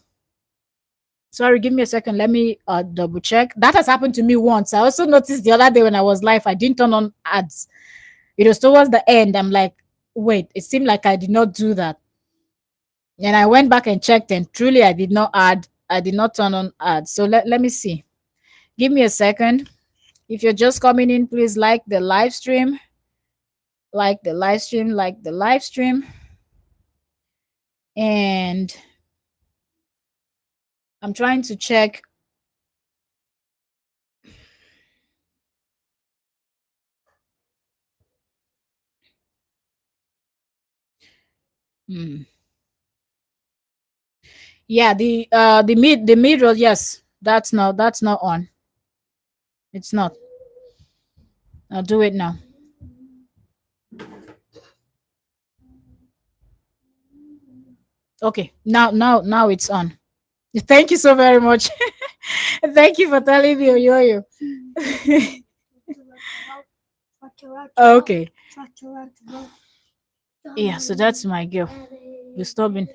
Speaker 1: Sorry, give me a second. Let me double check. That has happened to me once. I also noticed the other day when I was live, I didn't turn on ads. It was towards the end. I'm like, wait, it seemed like I did not do that. And I went back and checked, and truly I did not turn on ads. So let me see. Give me a second. If you're just coming in, please like the live stream. Like the live stream, like the live stream. And I'm trying to check. Yeah, the mid roll, yes. That's not on. It's not. I'll do it now. Okay. Now it's on. Thank you so very much. Thank you for telling me, Yo. Okay. Yeah, so that's my girl. Disturbing.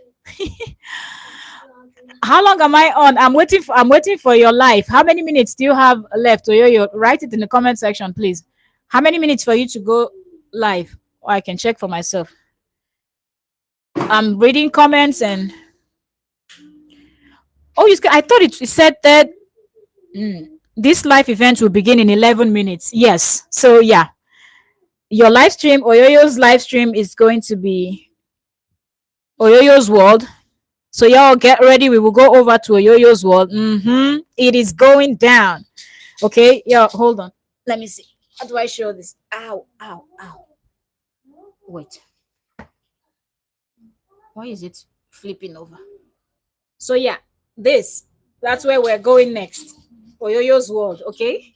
Speaker 1: How long am I on? I'm waiting for your life. How many minutes do you have left? Yo, write it in the comment section, please. How many minutes for you to go live? Or I can check for myself. I'm reading comments and I thought it said that this live event will begin in 11 minutes. Yes. So yeah, your live stream, Oyoyo's live stream is going to be Oyoyo's World. So y'all get ready. We will go over to Oyoyo's World. It is going down. Okay. Yeah. Hold on. Let me see. How do I show this? Ow, ow, ow. Wait. Why is it flipping over? So yeah, that's where we're going next. Oyoyo's World. Okay.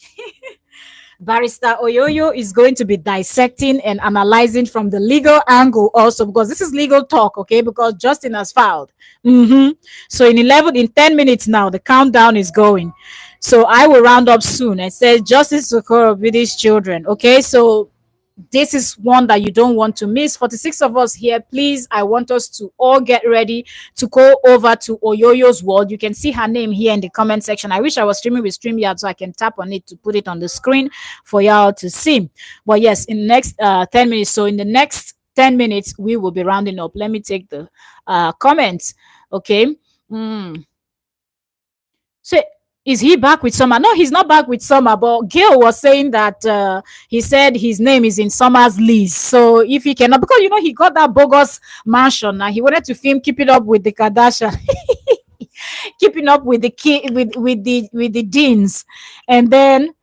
Speaker 1: Barrister Oyoyo is going to be dissecting and analyzing from the legal angle also, because this is legal talk, okay? Because Justin has filed. So in 10 minutes now, the countdown is going. So I will round up soon and say justice to Korra with these children, okay? So this is one that you don't want to miss. 46 of us here, please. I want us to all get ready to go over to Oyoyo's World. You can see her name here in the comment section. I wish I was streaming with StreamYard so I can tap on it to put it on the screen for y'all to see. But yes, in the next 10 minutes. So in the next 10 minutes, we will be rounding up. Let me take the comments. Okay. So is he back with Summer? No, he's not back with Summer. But Gail was saying that he said his name is in Summer's lease. So if he cannot, because he got that bogus mansion now, he wanted to film Keeping Up with the Kardashian, keeping up with the kid with the deans, and then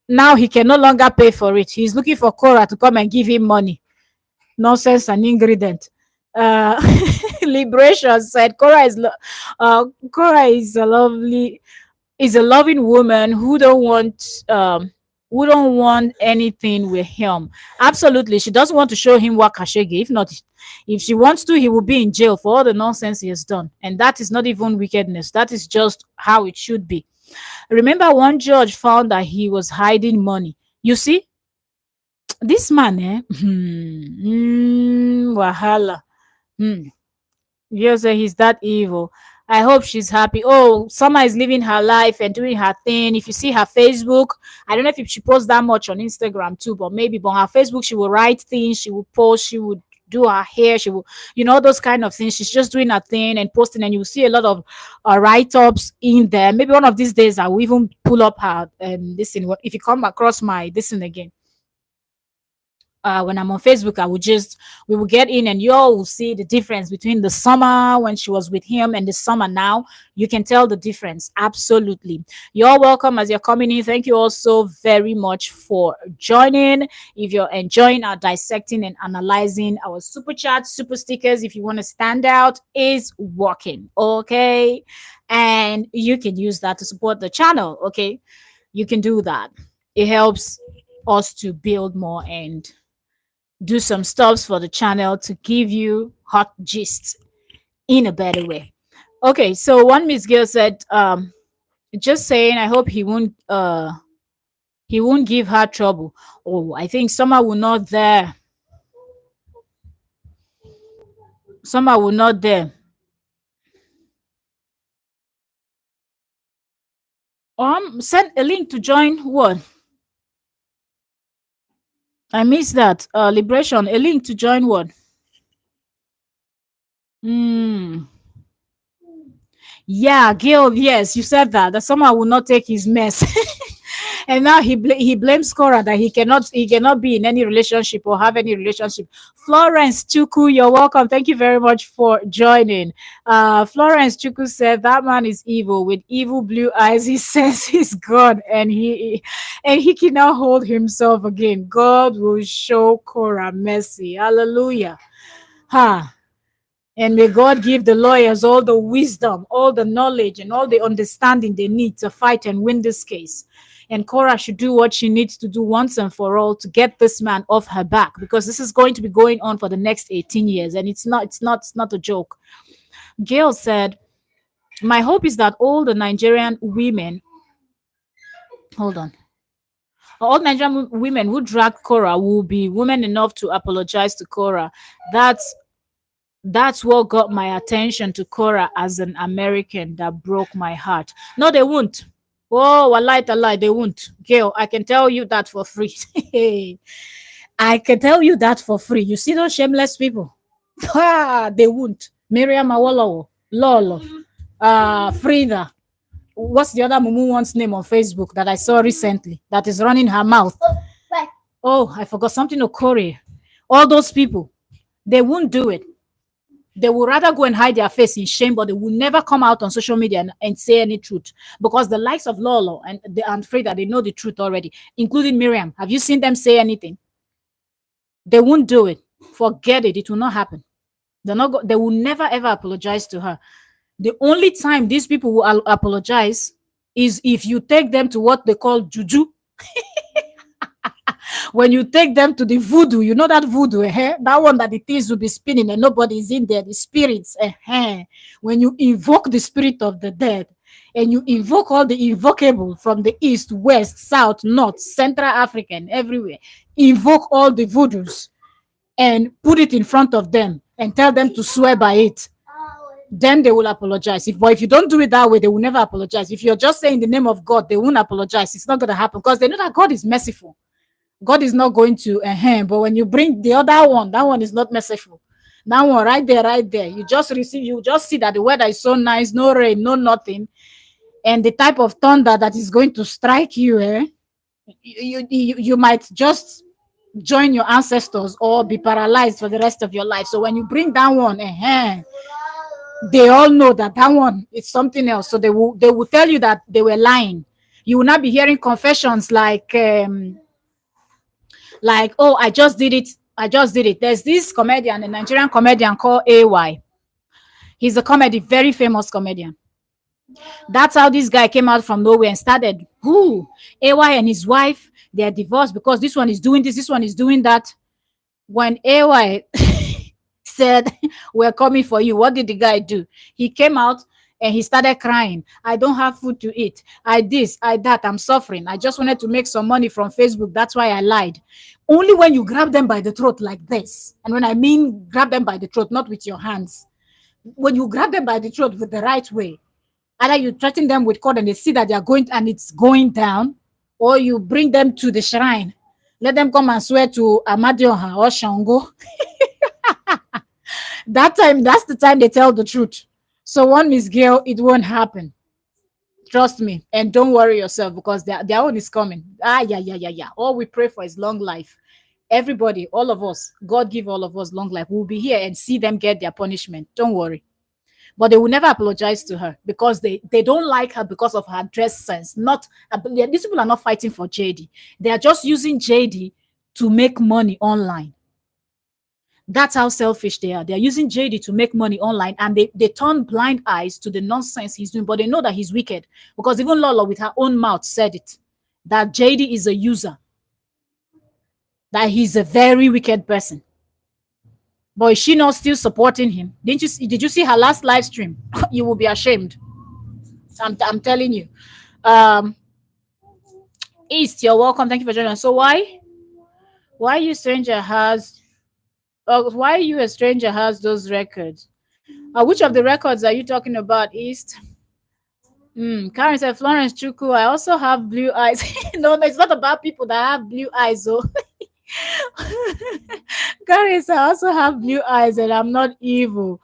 Speaker 1: now he can no longer pay for it. He's looking for Korra to come and give him money. Nonsense and ingredient. Liberation said Korra is a loving woman who don't want We don't want anything with him. Absolutely. She doesn't want to show him what Kashege. If not, if she wants to, he will be in jail for all the nonsense he has done. And that is not even wickedness. That is just how it should be. Remember, one judge found that he was hiding money. You see, this man, wahala. Hmm. You say he's that evil. I hope she's happy. Oh, Summer is living her life and doing her thing. If you see her Facebook, I don't know if she posts that much on Instagram too, but maybe but on her Facebook, she will write things, she will post, she would do her hair, she will, those kind of things. She's just doing her thing and posting, and you will see a lot of write-ups in there. Maybe one of these days I will even pull up her this thing. If you come across my this thing again, when I'm on Facebook, we will get in and you all will see the difference between the summer when she was with him and the summer now. You can tell the difference. Absolutely. You're welcome as you're coming in. Thank you all so very much for joining. If you're enjoying our dissecting and analyzing our super chat, super stickers, if you want to stand out, is working. Okay. And you can use that to support the channel. Okay. You can do that. It helps us to build more and do some stuffs for the channel to give you hot gists in a better way. Okay, so one Miss Gill said, just saying, I hope he won't give her trouble. Oh, I think Summer will not there. Summer will not there. Send a link to join what? I missed that. Liberation, a link to join what? Hmm. Yeah, Gil, yes, you said that. That someone will not take his mess. And now he blames Cora that he cannot be in any relationship or have any relationship. Florence Chuku, you're welcome. Thank you very much for joining. Florence Chuku said that man is evil with evil blue eyes. He says he's God and he cannot hold himself again. God will show Cora mercy. Hallelujah. Ha. And may God give the lawyers all the wisdom, all the knowledge, and all the understanding they need to fight and win this case. And Cora should do what she needs to do once and for all to get this man off her back, because this is going to be going on for the next 18 years, and it's not a joke. Gail said, "My hope is that all the Nigerian women, hold on, all Nigerian women who drag Cora will be women enough to apologize to Cora. That's what got my attention to Cora as an American that broke my heart." No, they won't. Oh, I lied, they won't. Gail, I can tell you that for free. I can tell you that for free. You see those shameless people? They won't. Miriam Awolowo, Lolo, Frida. What's the other Mumu one's name on Facebook that I saw recently that is running her mouth? Oh, I forgot something of Korea. All those people, they won't do it. They will rather go and hide their face in shame, but they will never come out on social media and say any truth, because the likes of Lolo and Frida, they know the truth already, including Miriam. Have you seen them say anything? They won't do it. Forget it. It will not happen. They will never ever apologize to her. The only time these people will apologize is if you take them to what they call juju. When you take them to the voodoo, you know that voodoo, that one that the things will be spinning and nobody's in there, the spirits. When you invoke the spirit of the dead and you invoke all the invocable from the east, west, south, north, central African, everywhere, invoke all the voodoos and put it in front of them and tell them to swear by it. Then they will apologize. But if you don't do it that way, they will never apologize. If you're just saying the name of God, they won't apologize. It's not going to happen because they know that God is merciful. God is not going to, but when you bring the other one, that one is not merciful. That one right there, you just see that the weather is so nice, no rain, no nothing, and the type of thunder that is going to strike you, you might just join your ancestors or be paralyzed for the rest of your life. So when you bring that one, they all know that one is something else. So they will tell you that they were lying. You will not be hearing confessions like, oh, I just did it. There's this comedian, a Nigerian comedian called AY. He's a very famous comedian. That's how this guy came out from nowhere and started Who? AY and his wife, they're divorced because this one is doing this one is doing that. When AY said, "We're coming for you," what did the guy do? He came out and he started crying. "I don't have food to eat. I this, I that. I'm suffering. I just wanted to make some money from Facebook. That's why I lied." Only when you grab them by the throat like this, and when I mean grab them by the throat, not with your hands, when you grab them by the throat with the right way, either you threaten them with cord and they see that they are going and it's going down, or you bring them to the shrine, let them come and swear to Amadioha or Shango. That time, that's the time they tell the truth. So one Miss Gail, it won't happen. Trust me, and don't worry yourself because their own is coming. Yeah, yeah, yeah, yeah. All we pray for is long life. Everybody, all of us, God give all of us long life. We'll be here and see them get their punishment. Don't worry. But they will never apologize to her because they don't like her because of her dress sense. Not these people are not fighting for JD. They are just using JD to make money online. That's how selfish they are. They're using JD to make money online, and they turn blind eyes to the nonsense he's doing, but they know that he's wicked because even Lola with her own mouth said it, that JD is a user, that he's a very wicked person. But is she not still supporting him? Did you see her last live stream? You will be ashamed. I'm telling you. Um East, you're welcome. Thank you for joining us. So why you stranger has why you a stranger has those records? Which of the records are you talking about, East? Karen said, Florence Chuku, I also have blue eyes. No, it's not about people that have blue eyes. So Karen said, I also have blue eyes and I'm not evil.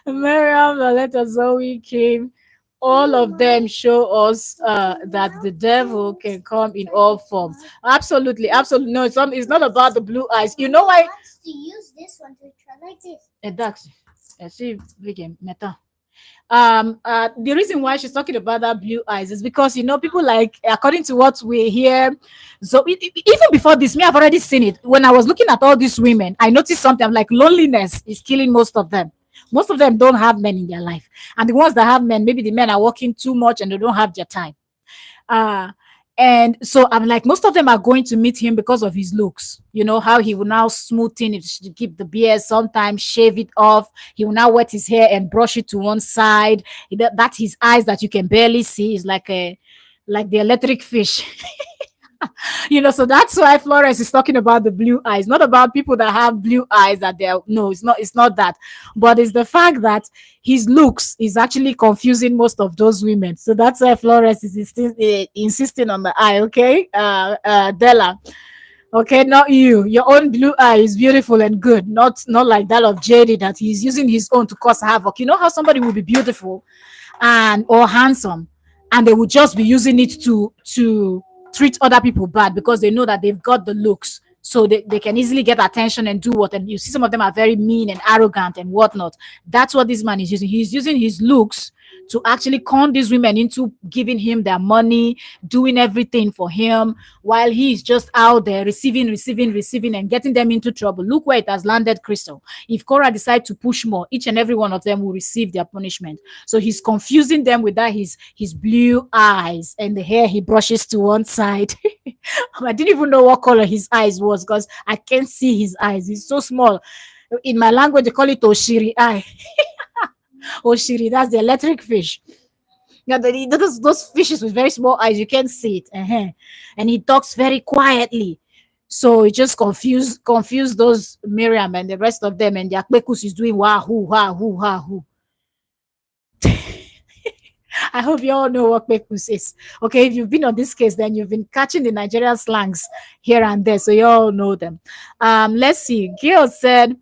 Speaker 1: Miriam, Violetta, Zoe came. All of them show us that the devil can come in all forms. Absolutely, absolutely. No, it's not about the blue eyes. You know why?
Speaker 3: To use this one to try like this.
Speaker 1: That's see, we can meta. The reason why she's talking about that blue eyes is because people, like, according to what we hear, so even before this, me, I've already seen it. When I was looking at all these women, I noticed something. I'm like, loneliness is killing most of them. Most of them don't have men in their life, and the ones that have men, maybe the men are working too much and they don't have their time. uh and so I'm like, most of them are going to meet him because of his looks. You know how he will now smoothing it to keep the beard, sometimes shave it off. He will now wet his hair and brush it to one side. That's his eyes that you can barely see. Is like the electric fish. So that's why Florence is talking about the blue eyes, not about people that have blue eyes that they're, no, it's not that, but it's the fact that his looks is actually confusing most of those women. So that's why Florence is insisting on the eye. Okay, Della. Okay, not you. Your own blue eye is beautiful and good, not like that of JD that he's using his own to cause havoc. You know how somebody will be beautiful and or handsome, and they will just be using it to treat other people bad because they know that they've got the looks, so they can easily get attention and do what. And you see some of them are very mean and arrogant and whatnot. That's what this man is using. He's using his looks to actually con these women into giving him their money, doing everything for him, while he's just out there receiving, and getting them into trouble. Look where it has landed, Crystal. If Korra decide to push more, each and every one of them will receive their punishment. So he's confusing them with that his blue eyes and the hair he brushes to one side. I didn't even know what color his eyes was because I can't see his eyes. He's so small. In my language, they call it Oshiri eye. Oshiri, that's the electric fish. Yeah, those fishes with very small eyes, you can't see it. And he talks very quietly. So it just confused those Miriam and the rest of them, and their kwekus is doing wahoo, wahoo, wahoo. I hope you all know what kwekus is. Okay, if you've been on this case, then you've been catching the Nigerian slangs here and there, so you all know them. Let's see. Gail said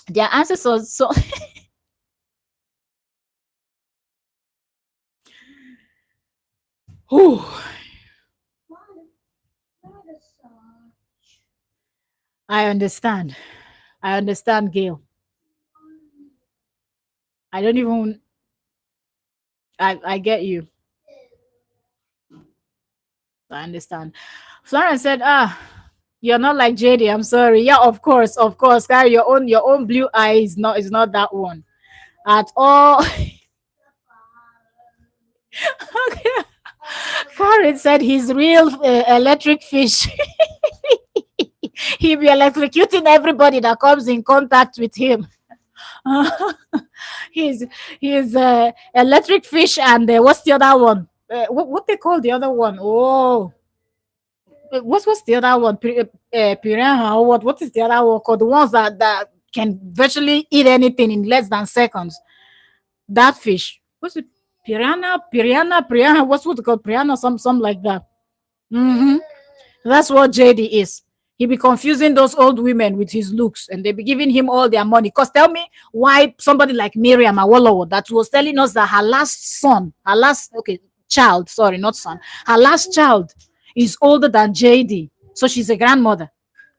Speaker 1: their ancestors so Whew. I understand. Gail. I don't even. I get you. I understand. Florence said, you're not like JD. I'm sorry. Yeah, of course. Carry your own blue eye is not that one at all. Okay. Karen said he's real electric fish. He'll be electrocuting everybody that comes in contact with him. he's he's electric fish and what's the other one? What they call the other one? Oh, what's the other one? Piranha or what? What is the other one called? The ones that can virtually eat anything in less than seconds. That fish. What's it? Piranha. What's what they call piranha? Some like that. Mm-hmm. That's what JD is. He be confusing those old women with his looks, and they be giving him all their money. Cause tell me why somebody like Miriam Awolowo that was telling us that her last son, her last child, sorry, not son, her last child is older than JD, so she's a grandmother,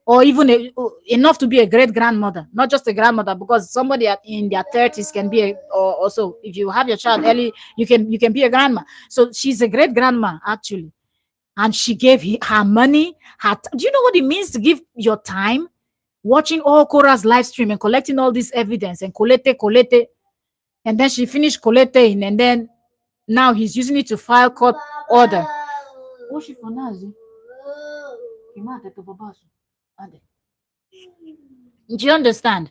Speaker 1: or even enough to be a great grandmother, not just a grandmother, because somebody in their 30s can be or also if you have your child early, you can be a grandma. So she's a great grandma actually, and she gave her money. Do you know what it means to give your time? Watching all Korra's live stream and collecting all this evidence and colete, and then she finished collecting, and then now he's using it to file court order. What she for now? Do you understand?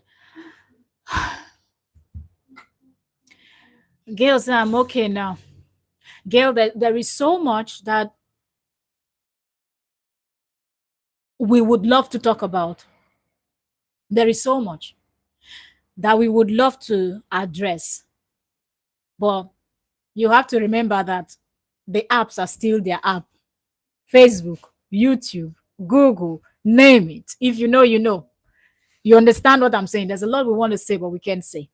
Speaker 1: Gail said, I'm okay now. Gail, there is so much that we would love to talk about. There is so much that we would love to address. But you have to remember that the apps are still their app. Facebook, YouTube, Google, name it. If you know, you know. You understand what I'm saying? There's a lot we want to say, but we can't say.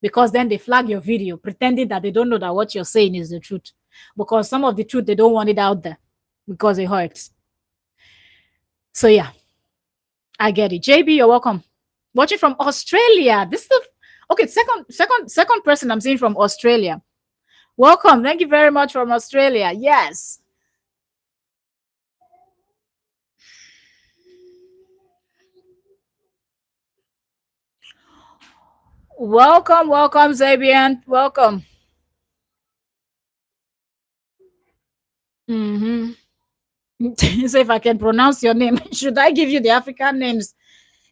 Speaker 1: Because then they flag your video, pretending that they don't know that what you're saying is the truth. Because some of the truth, they don't want it out there because it hurts. So yeah, I get it. JB, you're welcome. Watching from Australia. This is the second person I'm seeing from Australia. Welcome. Thank you very much from Australia. Yes. Welcome, Zabian. Welcome. So if I can pronounce your name, should I give you the African names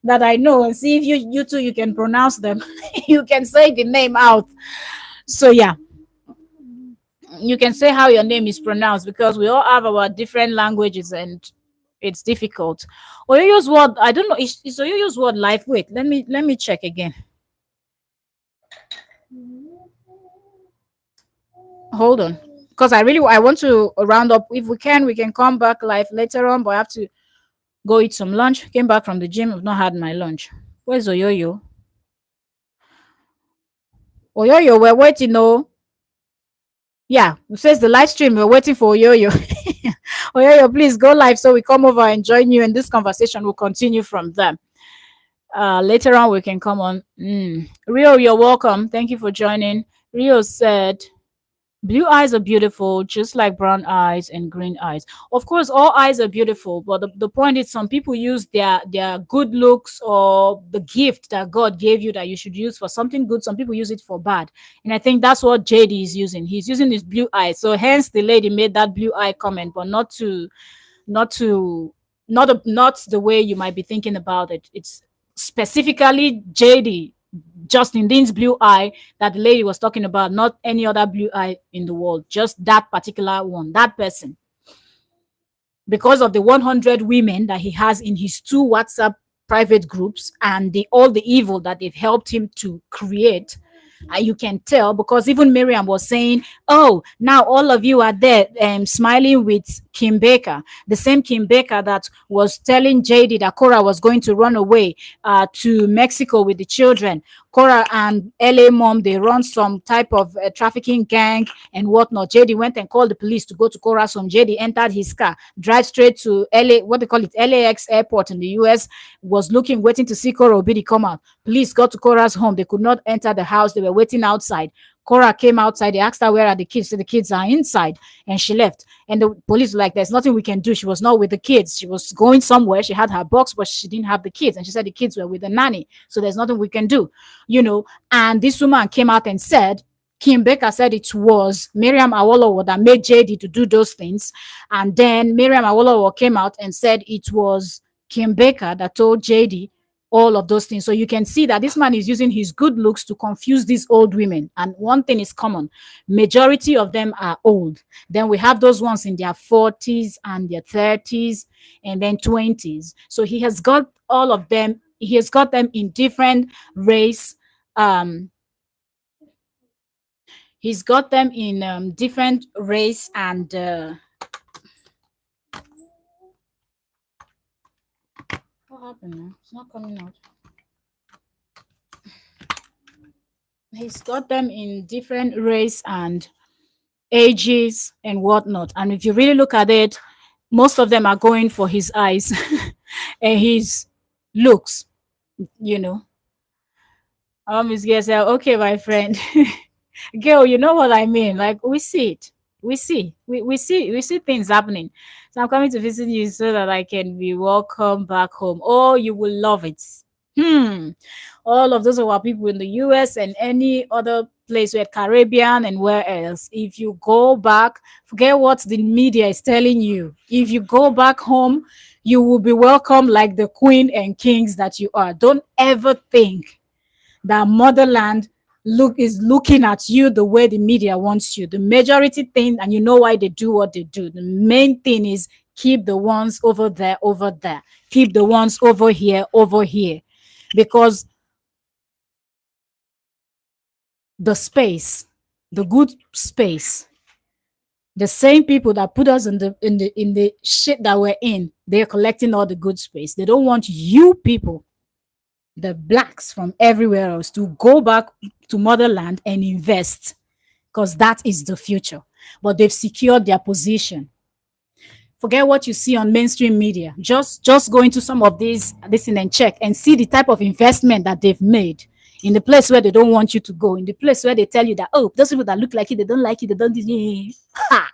Speaker 1: that I know and see if you two you can pronounce them? You can say the name out. So yeah, you can say how your name is pronounced because we all have our different languages and it's difficult. Oyoyo's word, I don't know. Is Oyoyo's word life? Wait, let me check again. Hold on, because I want to round up. If we can come back live later on, but I have to go eat some lunch. Came back from the gym. I've not had my lunch. Where's Oyoyo? Oyoyo, we're waiting. No, yeah, it says the live stream. We're waiting for Oyoyo. Oyoyo, please go live so we come over and join you, and this conversation will continue from there. Later on, we can come on. Rio, you're welcome. Thank you for joining. Rio said, blue eyes are beautiful, just like brown eyes and green eyes. Of course, all eyes are beautiful, but the point is some people use their good looks or the gift that God gave you that you should use for something good. Some people use it for bad. And I think that's what JD is using. He's using his blue eye. So hence the lady made that blue eye comment, but not the way you might be thinking about it. It's specifically JD, Justin Dean's blue eye that the lady was talking about, not any other blue eye in the world, just that particular one, that person. Because of the 100 women that he has in his 2 WhatsApp private groups and all the evil that they've helped him to create, you can tell, because even Miriam was saying, oh, now all of you are there smiling with Kim Baker, the same Kim Baker that was telling JD that Korra was going to run away to Mexico with the children. Korra and LA mom, they run some type of trafficking gang and whatnot. JD went and called the police to go to Korra's home. JD entered his car, drive straight to LA, what they call it, LAX airport in the US, was waiting to see Korra Obidi come out. Police got to Korra's home. They could not enter the house. They were waiting outside. Korra came outside. They asked her, where are the kids? So the kids are inside. And she left. And the police were like, there's nothing we can do. She was not with the kids. She was going somewhere. She had her box, but she didn't have the kids. And she said the kids were with the nanny. So there's nothing we can do, And this woman came out and said, Kim Baker said it was Miriam Awolowo that made JD to do those things. And then Miriam Awolowo came out and said it was Kim Baker that told JD all of those things. So you can see that this man is using his good looks to confuse these old women. And one thing is common: majority of them are old. Then we have those ones in their 40s and their 30s and then 20s. So he has got all of them, he has got them in different race. He's got them in different race and what happened now? It's not coming out. He's got them in different race and ages and whatnot. And if you really look at it, most of them are going for his eyes and his looks, you know. Miss Gay said, okay, my friend. Girl, you know what I mean? Like, we see it. We see things happening. So I'm coming to visit you so that I can be welcome back home. Oh, you will love it. All of those of our people in the US and any other place where Caribbean and where else, if you go back, forget what the media is telling you. If you go back home, you will be welcome like the queen and kings that you are. Don't ever think that motherland is looking at you the way the media wants you. The majority thing, and you know why they do what they do. The main thing is keep the ones over there, over there. Keep the ones over here, over here. Because the space, the good space, the same people that put us in the shit that we're in, they're collecting all the good space. They don't want you people, the blacks from everywhere else, to go back to motherland and invest, because that is the future. But they've secured their position. Forget what you see on mainstream media. Just go into some of these this and check and see the type of investment that they've made in the place where they don't want you to go, in the place where they tell you that, oh, those people that look like it, they don't like it, they don't ha.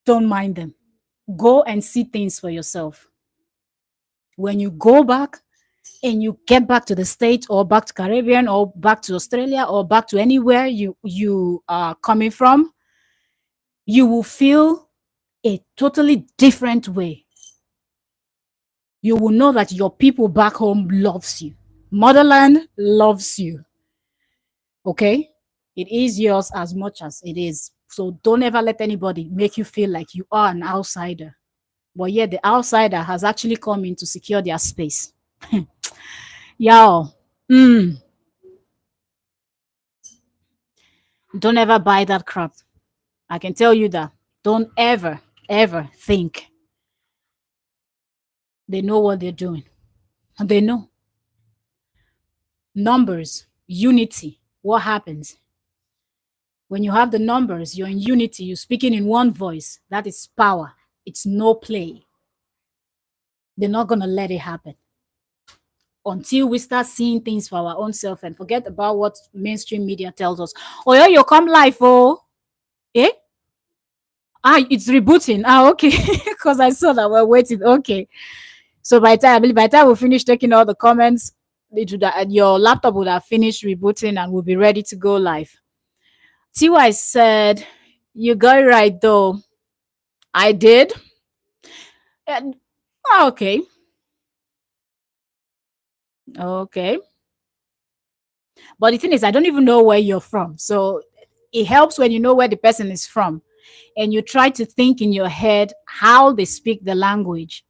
Speaker 1: Don't mind them. Go and see things for yourself. When you go back and you get back to the States or back to Caribbean or back to Australia or back to anywhere you are coming from, you will feel a totally different way. You will know that your people back home loves you. Motherland loves you. Okay? It is yours as much as it is. So don't ever let anybody make you feel like you are an outsider. But yet the outsider has actually come in to secure their space. Y'all, don't ever buy that crap. I can tell you that. Don't ever, ever think they know what they're doing. They know. Numbers, unity. What happens? When you have the numbers, you're in unity, you're speaking in one voice. That is power. It's no play. They're not going to let it happen until we start seeing things for our own self and forget about what mainstream media tells us. Oh, yeah, you come live, oh. Eh? It's rebooting. Okay. Because I saw that we're waiting. Okay. So by the time we finish taking all the comments, your laptop would have finished rebooting and we'll be ready to go live. TY said, you got it right though. I did. And, okay. Okay. But the thing is, I don't even know where you're from. So it helps when you know where the person is from and you try to think in your head how they speak the language,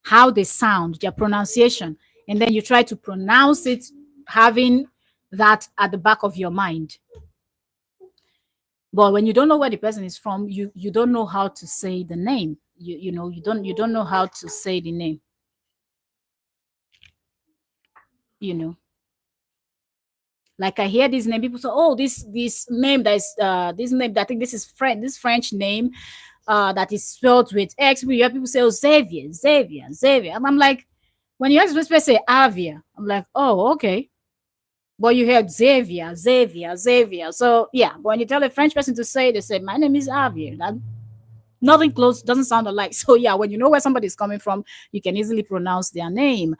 Speaker 1: how they sound, their pronunciation, and then you try to pronounce it having that at the back of your mind. But when you don't know where the person is from, you don't know how to say the name. You don't know how to say the name. You know. Like I hear this name, people say, "Oh, this name that is this name that I think this is this French name that is spelled with X." We hear people say, "Oh, Xavier, Xavier, Xavier," and I'm like, when you hear this person say Avia, I'm like, "Oh, okay." But you hear Xavier, Xavier, Xavier. So yeah, but when you tell a French person to say, they say, "My name is Javier." That nothing close, doesn't sound alike. So yeah, when you know where somebody's coming from, you can easily pronounce their name.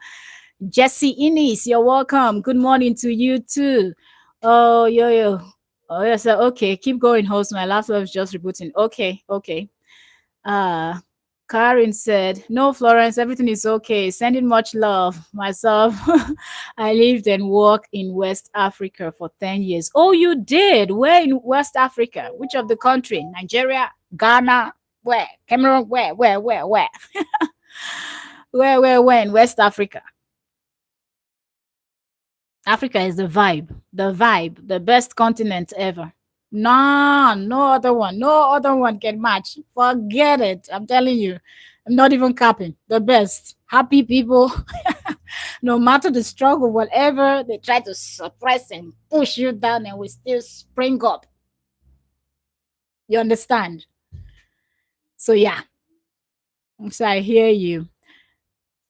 Speaker 1: Jesse Innis, you're welcome. Good morning to you too. Oh, yo, yo. Oh, yeah. So, okay, keep going, host. My laptop is just rebooting. Okay, okay. Uh, Karen said, "No, Florence, everything is okay. Sending much love. Myself, I lived and worked in West Africa for 10 years. Oh, you did? Where in West Africa? Which of the country? Nigeria, Ghana, where? Cameroon, where? Where in West Africa? Africa is the best continent ever. No, no other one can match. Forget it. I'm telling you, I'm not even capping. The best. Happy people, no matter the struggle, whatever, they try to suppress and push you down, and we still spring up. You understand? So, yeah. So, I hear you.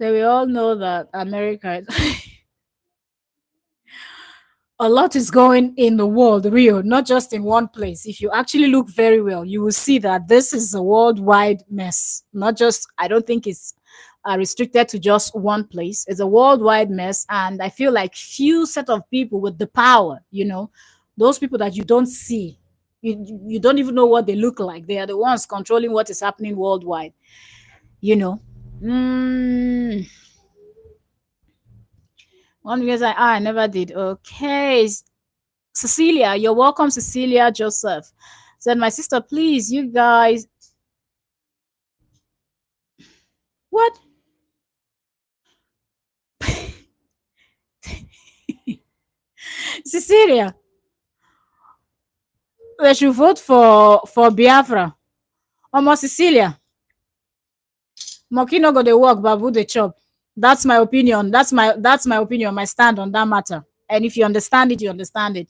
Speaker 1: So, we all know that America is. A lot is going in the world, real, not just in one place. If you actually look very well, you will see that this is a worldwide mess. Not just, I don't think it's restricted to just one place. It's a worldwide mess. And I feel like few set of people with the power, those people that you don't see, you don't even know what they look like. They are the ones controlling what is happening worldwide, you know. Mm, one because I never did. Okay, Cecilia, you're welcome, Cecilia Joseph. Said, my sister, please, you guys. What? Cecilia, they should vote for Biafra. Almost Cecilia. Moki no go dey work, Babu the chop. That's my opinion. That's my opinion, my stand on that matter. And if you understand it, you understand it.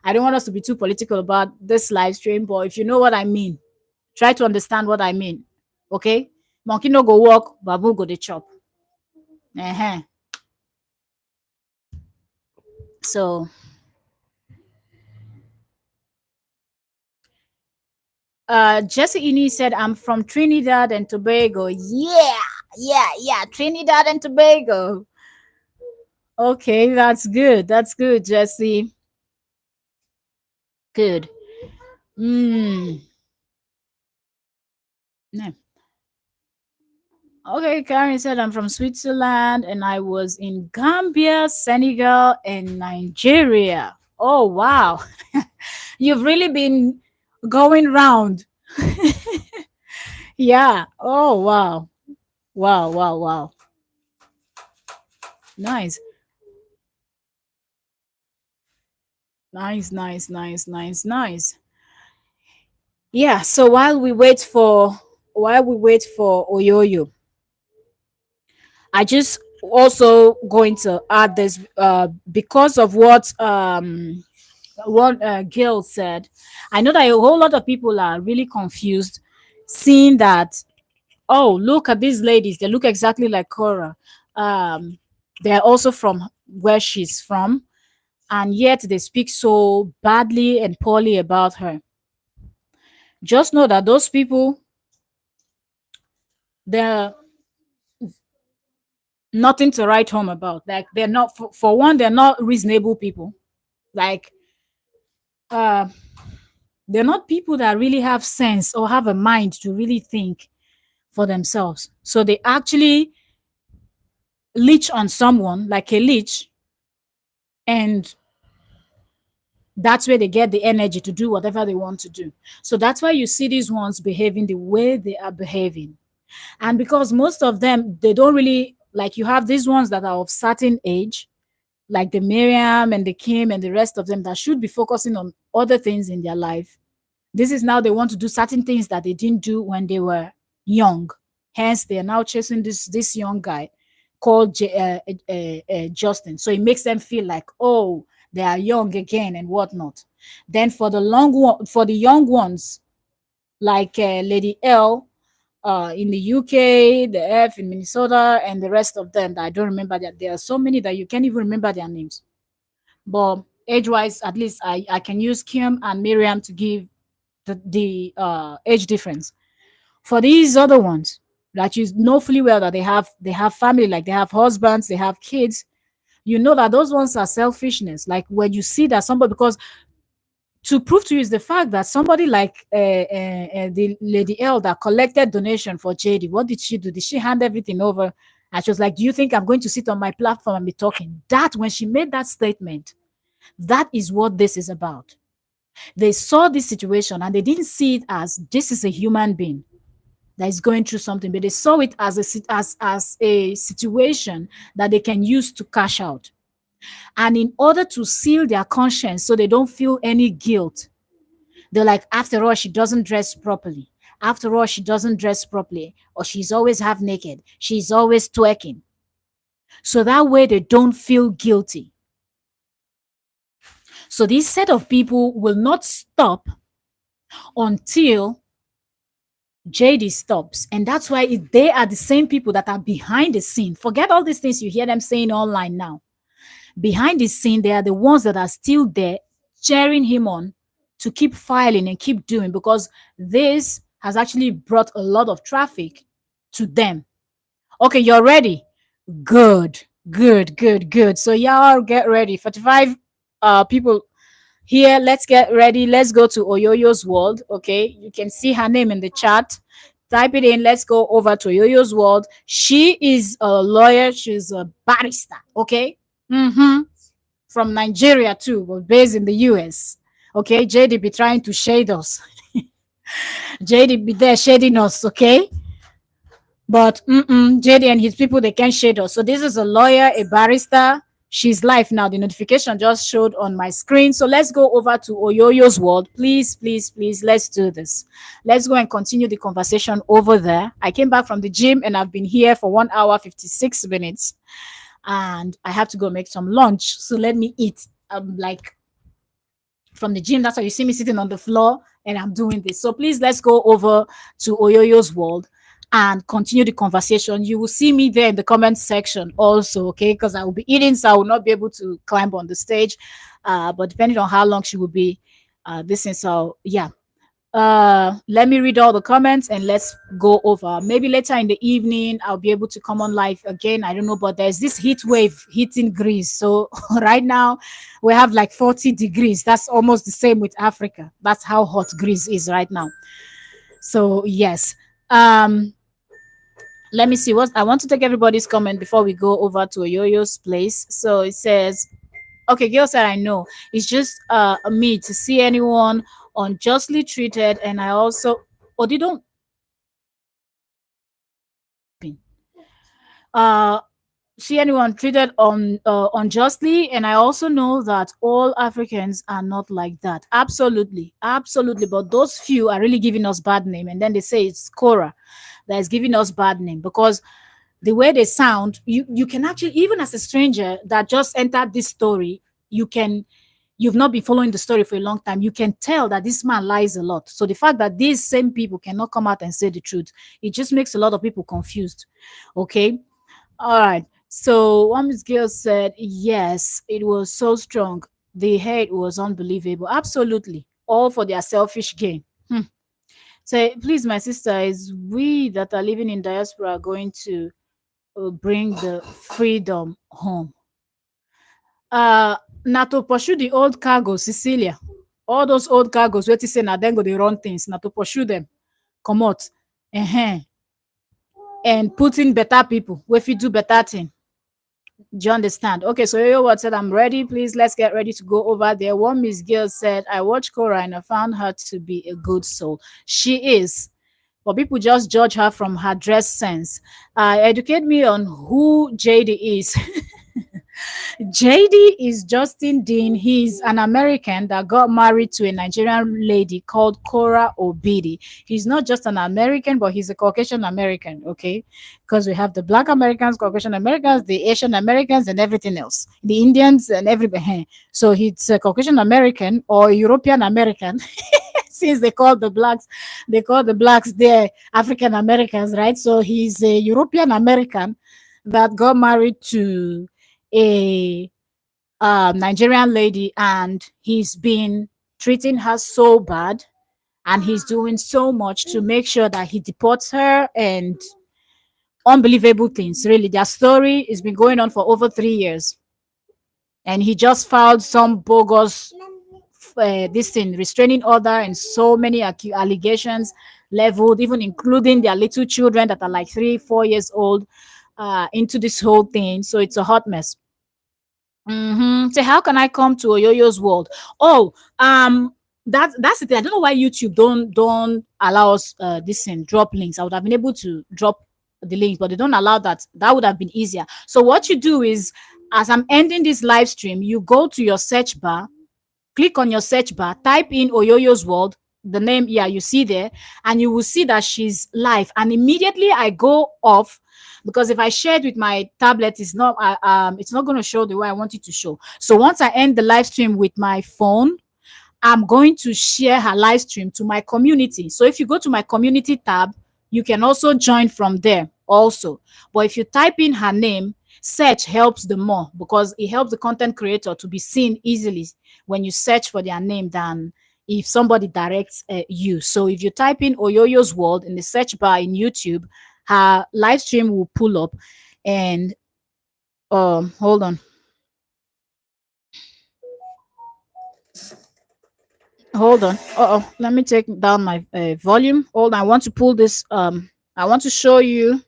Speaker 1: I don't want us to be too political about this live stream, but if you know what I mean, try to understand what I mean. Okay? Monkey no go work, Babu go the chop. Uh-huh. So Jesse Ini said, I'm from Trinidad and Tobago. Yeah, Trinidad and Tobago. Okay, that's good. That's good, Jesse. Good. No. Okay, Karen said, I'm from Switzerland and I was in Gambia, Senegal, and Nigeria. Oh, wow. You've really been going round. Yeah. Oh, wow. Wow. Nice. Nice. Yeah, so while we wait for Oyoyo, I just also going to add this because of what Gail said. I know that a whole lot of people are really confused seeing that, oh, look at these ladies, they look exactly like Korra. They're also from where she's from, and yet they speak so badly and poorly about her. Just know that those people, they're nothing to write home about. Like, they're not, for one, they're not reasonable people. Like, uh they're not people that really have sense or have a mind to really think for themselves. So they actually leech on someone like a leech, and that's where they get the energy to do whatever they want to do. So that's why you see these ones behaving the way they are behaving. And because most of them, they don't really, like, you have these ones that are of certain age, like the Miriam and the Kim and the rest of them, that should be focusing on other things in their life. This is now they want to do certain things that they didn't do when they were young. Hence, they are now chasing this young guy called Justin. So it makes them feel like, oh, they are young again and whatnot. Then for the young ones, like Lady L in the UK, the F in Minnesota, and the rest of them that I don't remember. That there are so many that you can't even remember their names. But age-wise, at least I can use Kim and Miriam to give the age difference. For these other ones that you know fully well that they have family, like they have husbands, they have kids, you know that those ones are selfishness. Like when you see that somebody, because to prove to you is the fact that somebody like the lady L that collected donation for JD, what did she do? Did she hand everything over? And she was like, "Do you think I'm going to sit on my platform and be talking?" That when she made that statement, that is what this is about. They saw this situation and they didn't see it as this is a human being that is going through something, but they saw it as a situation that they can use to cash out. And in order to seal their conscience so they don't feel any guilt, they're like, after all, she doesn't dress properly. After all, she doesn't dress properly, or she's always half naked. She's always twerking. So that way they don't feel guilty. So this set of people will not stop until JD stops. And that's why they are the same people that are behind the scene. Forget all these things you hear them saying online now. Behind the scene, they are the ones that are still there cheering him on to keep filing and keep doing, because this has actually brought a lot of traffic to them. Okay, you're ready? Good, good, good, good. So y'all get ready. 45 people here. Let's get ready. Let's go to Oyoyo's world. Okay, you can see her name in the chat. Type it in. Let's go over to Oyoyo's world. She is a lawyer. She's a barrister. Okay. From Nigeria too, but based in the US. Okay, JD be trying to shade us. JD be there shading us, okay? But JD and his people, they can't shade us. So this is a lawyer, a barrister. She's live now. The notification just showed on my screen. So let's go over to Oyoyo's world. Please, please, please, let's do this. Let's go and continue the conversation over there. I came back from the gym and I've been here for 1 hour, 56 minutes. And I have to go make some lunch. So let me eat. Like from the gym, that's why you see me sitting on the floor and I'm doing this. So please, let's go over to Oyoyo's world and continue the conversation. You will see me there in the comment section also, okay? Because I will be eating, so I will not be able to climb on the stage. But depending on how long she will be, this is so yeah. Let me read all the comments and let's go over. Maybe later in the evening I'll be able to come on live again. I don't know, but there's this heat wave hitting Greece. So right now we have like 40 degrees. That's almost the same with Africa. That's how hot Greece is right now. So yes. Let me see what I want to take everybody's comment before we go over to Yoyo's place. So it says, okay, girl said, I know. It's just me to see anyone unjustly treated, and I also they don't see anyone treated unjustly, and I also know that all Africans are not like that. Absolutely, absolutely. But those few are really giving us bad name, and then they say it's Korra that is giving us bad name because the way they sound, you can actually, even as a stranger that just entered this story, you've not been following the story for a long time, you can tell that this man lies a lot. So the fact that these same people cannot come out and say the truth, it just makes a lot of people confused. Okay. All right. So one Miss Gill said, yes, it was so strong. The hate was unbelievable. Absolutely. All for their selfish gain. So please, my sister, is we that are living in diaspora going to bring the freedom home? Na to pursue the old cargo, Cecilia. All those old cargos, where to say now then go they run things, na to pursue them, come out, and put in better people, if you do better thing. Do you understand? Okay, so Yo what said, I'm ready. Please, let's get ready to go over there. One Miss Gill said, I watched Korra and I found her to be a good soul. She is. But people just judge her from her dress sense. Educate me on who JD is. JD is Justin Dean. He's an American that got married to a Nigerian lady called Korra Obidi. He's not just an American, but he's a Caucasian American, okay? Because we have the Black Americans, Caucasian Americans, the Asian Americans, and everything else. The Indians and everybody. So he's a Caucasian American or European American. Since they call the blacks their African Americans, right? So he's a European American that got married to a Nigerian lady, and he's been treating her so bad, and he's doing so much to make sure that he deports her and unbelievable things. Really, their story has been going on for over 3 years. and he just filed some bogus this thing, restraining order, and so many allegations leveled, even including their little children that are like 3 4 years old, into this whole thing. So it's a hot mess. So how can I come to Oyoyo's world? Oh, that's the thing. I don't know why YouTube don't allow us this thing, drop links. I would have been able to drop the link, but they don't allow that. That would have been easier. So what you do is, as I'm ending this live stream, you go to your search bar, click on your search bar, type in Oyoyo's world, the name, yeah, you see there, and you will see that she's live. And immediately I go off, because if I share it with my tablet, it's not going to show the way I want it to show. So once I end the live stream with my phone, I'm going to share her live stream to my community. So if you go to my community tab, you can also join from there also. But if you type in her name, search helps the more, because it helps the content creator to be seen easily when you search for their name than if somebody directs you. So if you type in Oyoyo's world in the search bar in YouTube, her live stream will pull up. And hold on. Hold on. Let me take down my volume. Hold on. I want to pull this. I want to show you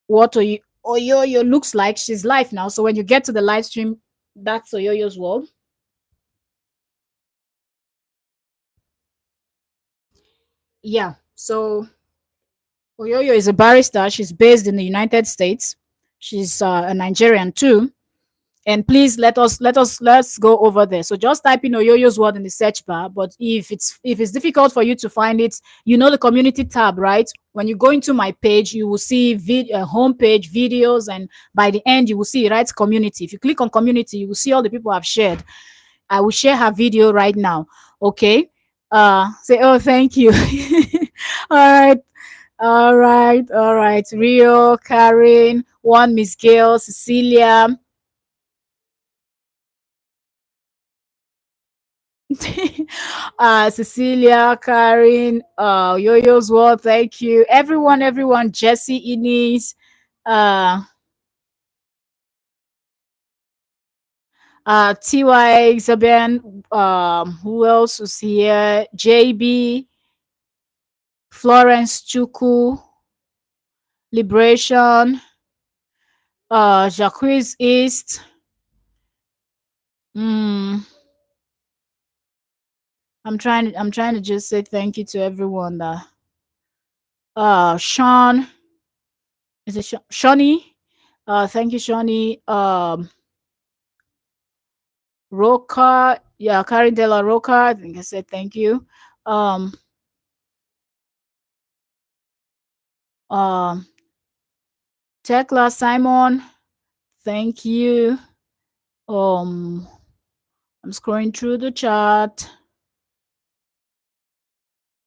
Speaker 1: what Oyoyo looks like. She's live now. So when you get to the live stream, that's Oyoyo's world. Yeah. So Oyoyo is a barrister. She's based in the United States. She's a Nigerian too. And please let's go over there. So just type in Oyoyo's word in the search bar. But if it's difficult for you to find it, you know the community tab, right? When you go into my page, you will see home page videos, and by the end you will see it writes community. If you click on community, you will see all the people I've shared. I will share her video right now. Okay. Say, oh, thank you. All right. All right. Rio, Karen, one Miss Gail, Cecilia. Cecilia, Karen, Yo-Yo's World, thank you. Everyone, Jesse, Inez, uh, TY, Xaben, who else was here? JB, Florence Chuku, Liberation, Jacques East. Mm, I'm trying to just say thank you to everyone that Sean, is it Shawnee? Thank you, Shawnee. Roca, yeah, Karen De La Roca. I think I said thank you. Um, um, Tekla Simon, thank you. Um, I'm scrolling through the chat.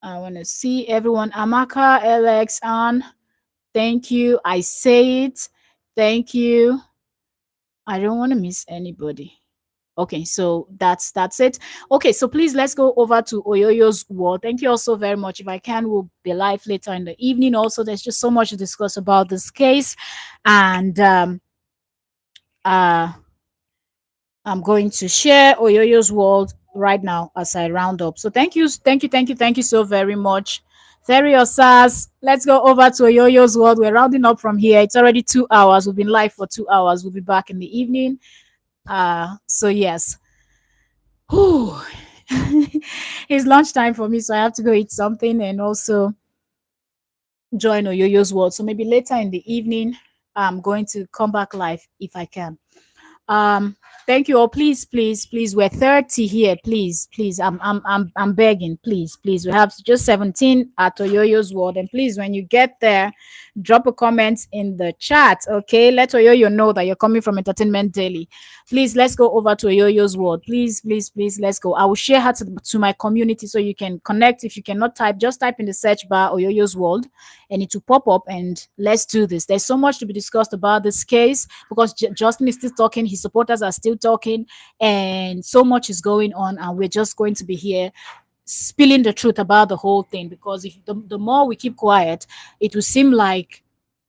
Speaker 1: I want to see everyone. Amaka, Alex, Ann, thank you. I say it. Thank you. I don't want to miss anybody. Okay, so that's it. Okay, so please let's go over to Oyoyo's world. Thank you all so very much. If I can, we'll be live later in the evening. Also, there's just so much to discuss about this case, and uh I'm going to share Oyoyo's world right now as I round up. So thank you so very much. Therio Sars, let's go over to Oyoyo's world. We're rounding up from here. It's already 2 hours. We've been live for 2 hours. We'll be back in the evening. So yes. Whew. It's lunchtime for me, so I have to go eat something and also join Oyoyo's world. So maybe later in the evening, I'm going to come back live if I can. Um, thank you all. Please. We're 30 here. Please. I'm begging. Please. We have just 17 at Oyoyo's world. And please, when you get there, drop a comment in the chat. Okay. Let Oyoyo know that you're coming from Entertainment Daily. Please, let's go over to Oyoyo's world. Please. Let's go. I will share her to my community so you can connect. If you cannot type, just type in the search bar Oyoyo's world and it will pop up, and let's do this. There's so much to be discussed about this case because Justin is still talking, his supporters are still talking, and so much is going on, and we're just going to be here spilling the truth about the whole thing, because if the more we keep quiet, it will seem like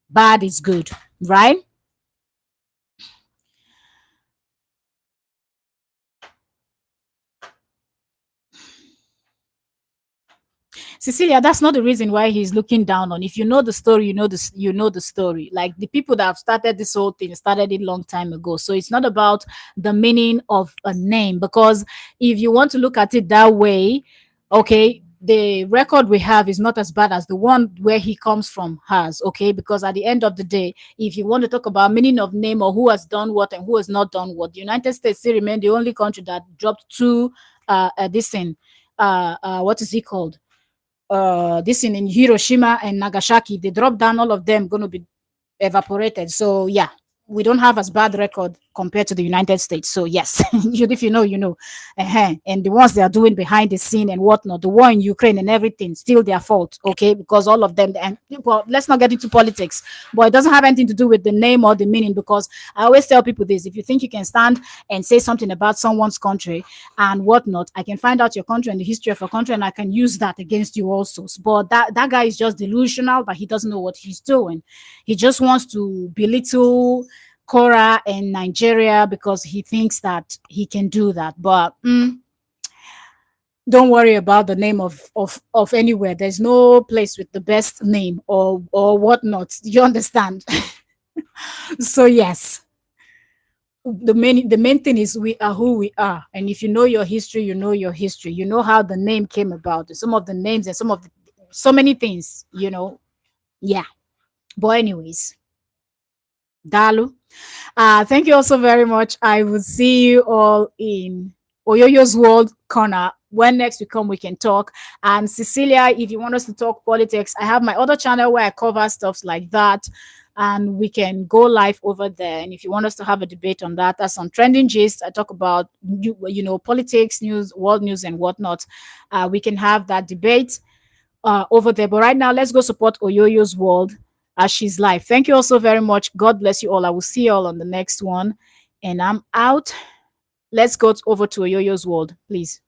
Speaker 1: bad is good, right? Cecilia, that's not the reason why he's looking down on. If you know the story, you know this. You know the story. Like the people that have started this whole thing started it long time ago. So it's not about the meaning of a name, because if you want to look at it that way, okay, the record we have is not as bad as the one where he comes from has. Okay, because at the end of the day, if you want to talk about meaning of name or who has done what and who has not done what, the United States still remain the only country that dropped two this thing. What is it called? This in Hiroshima and Nagasaki, they dropped down, all of them going to be evaporated. So yeah, we don't have as bad record compared to the United States. So yes, if you know, you know. And the ones they are doing behind the scene and whatnot, the war in Ukraine and everything, still their fault. Okay, because all of them. And well, let's not get into politics, but it doesn't have anything to do with the name or the meaning. Because I always tell people this: if you think you can stand and say something about someone's country and whatnot, I can find out your country and the history of your country, and I can use that against you also. But that guy is just delusional, but he doesn't know what he's doing. He just wants to belittle Korra and Nigeria because he thinks that he can do that. But don't worry about the name of anywhere. There's no place with the best name or whatnot. You understand? So yes, the main thing is we are who we are, and if you know your history, you know your history. You know how the name came about. Some of the names and some of the, so many things. You know, yeah. But anyways, Dalu. Thank you also very much. I will see you all in Oyoyo's World Corner. When next we come, we can talk. And Cecilia, if you want us to talk politics, I have my other channel where I cover stuff like that. And we can go live over there. And if you want us to have a debate on that, that's on Trending Gist. I talk about, politics, news, world news, and whatnot. We can have that debate over there. But right now, let's go support Oyoyo's World as she's live. Thank you all so very much. God bless you all. I will see you all on the next one. And I'm out. Let's go over to Oyoyo's World, please.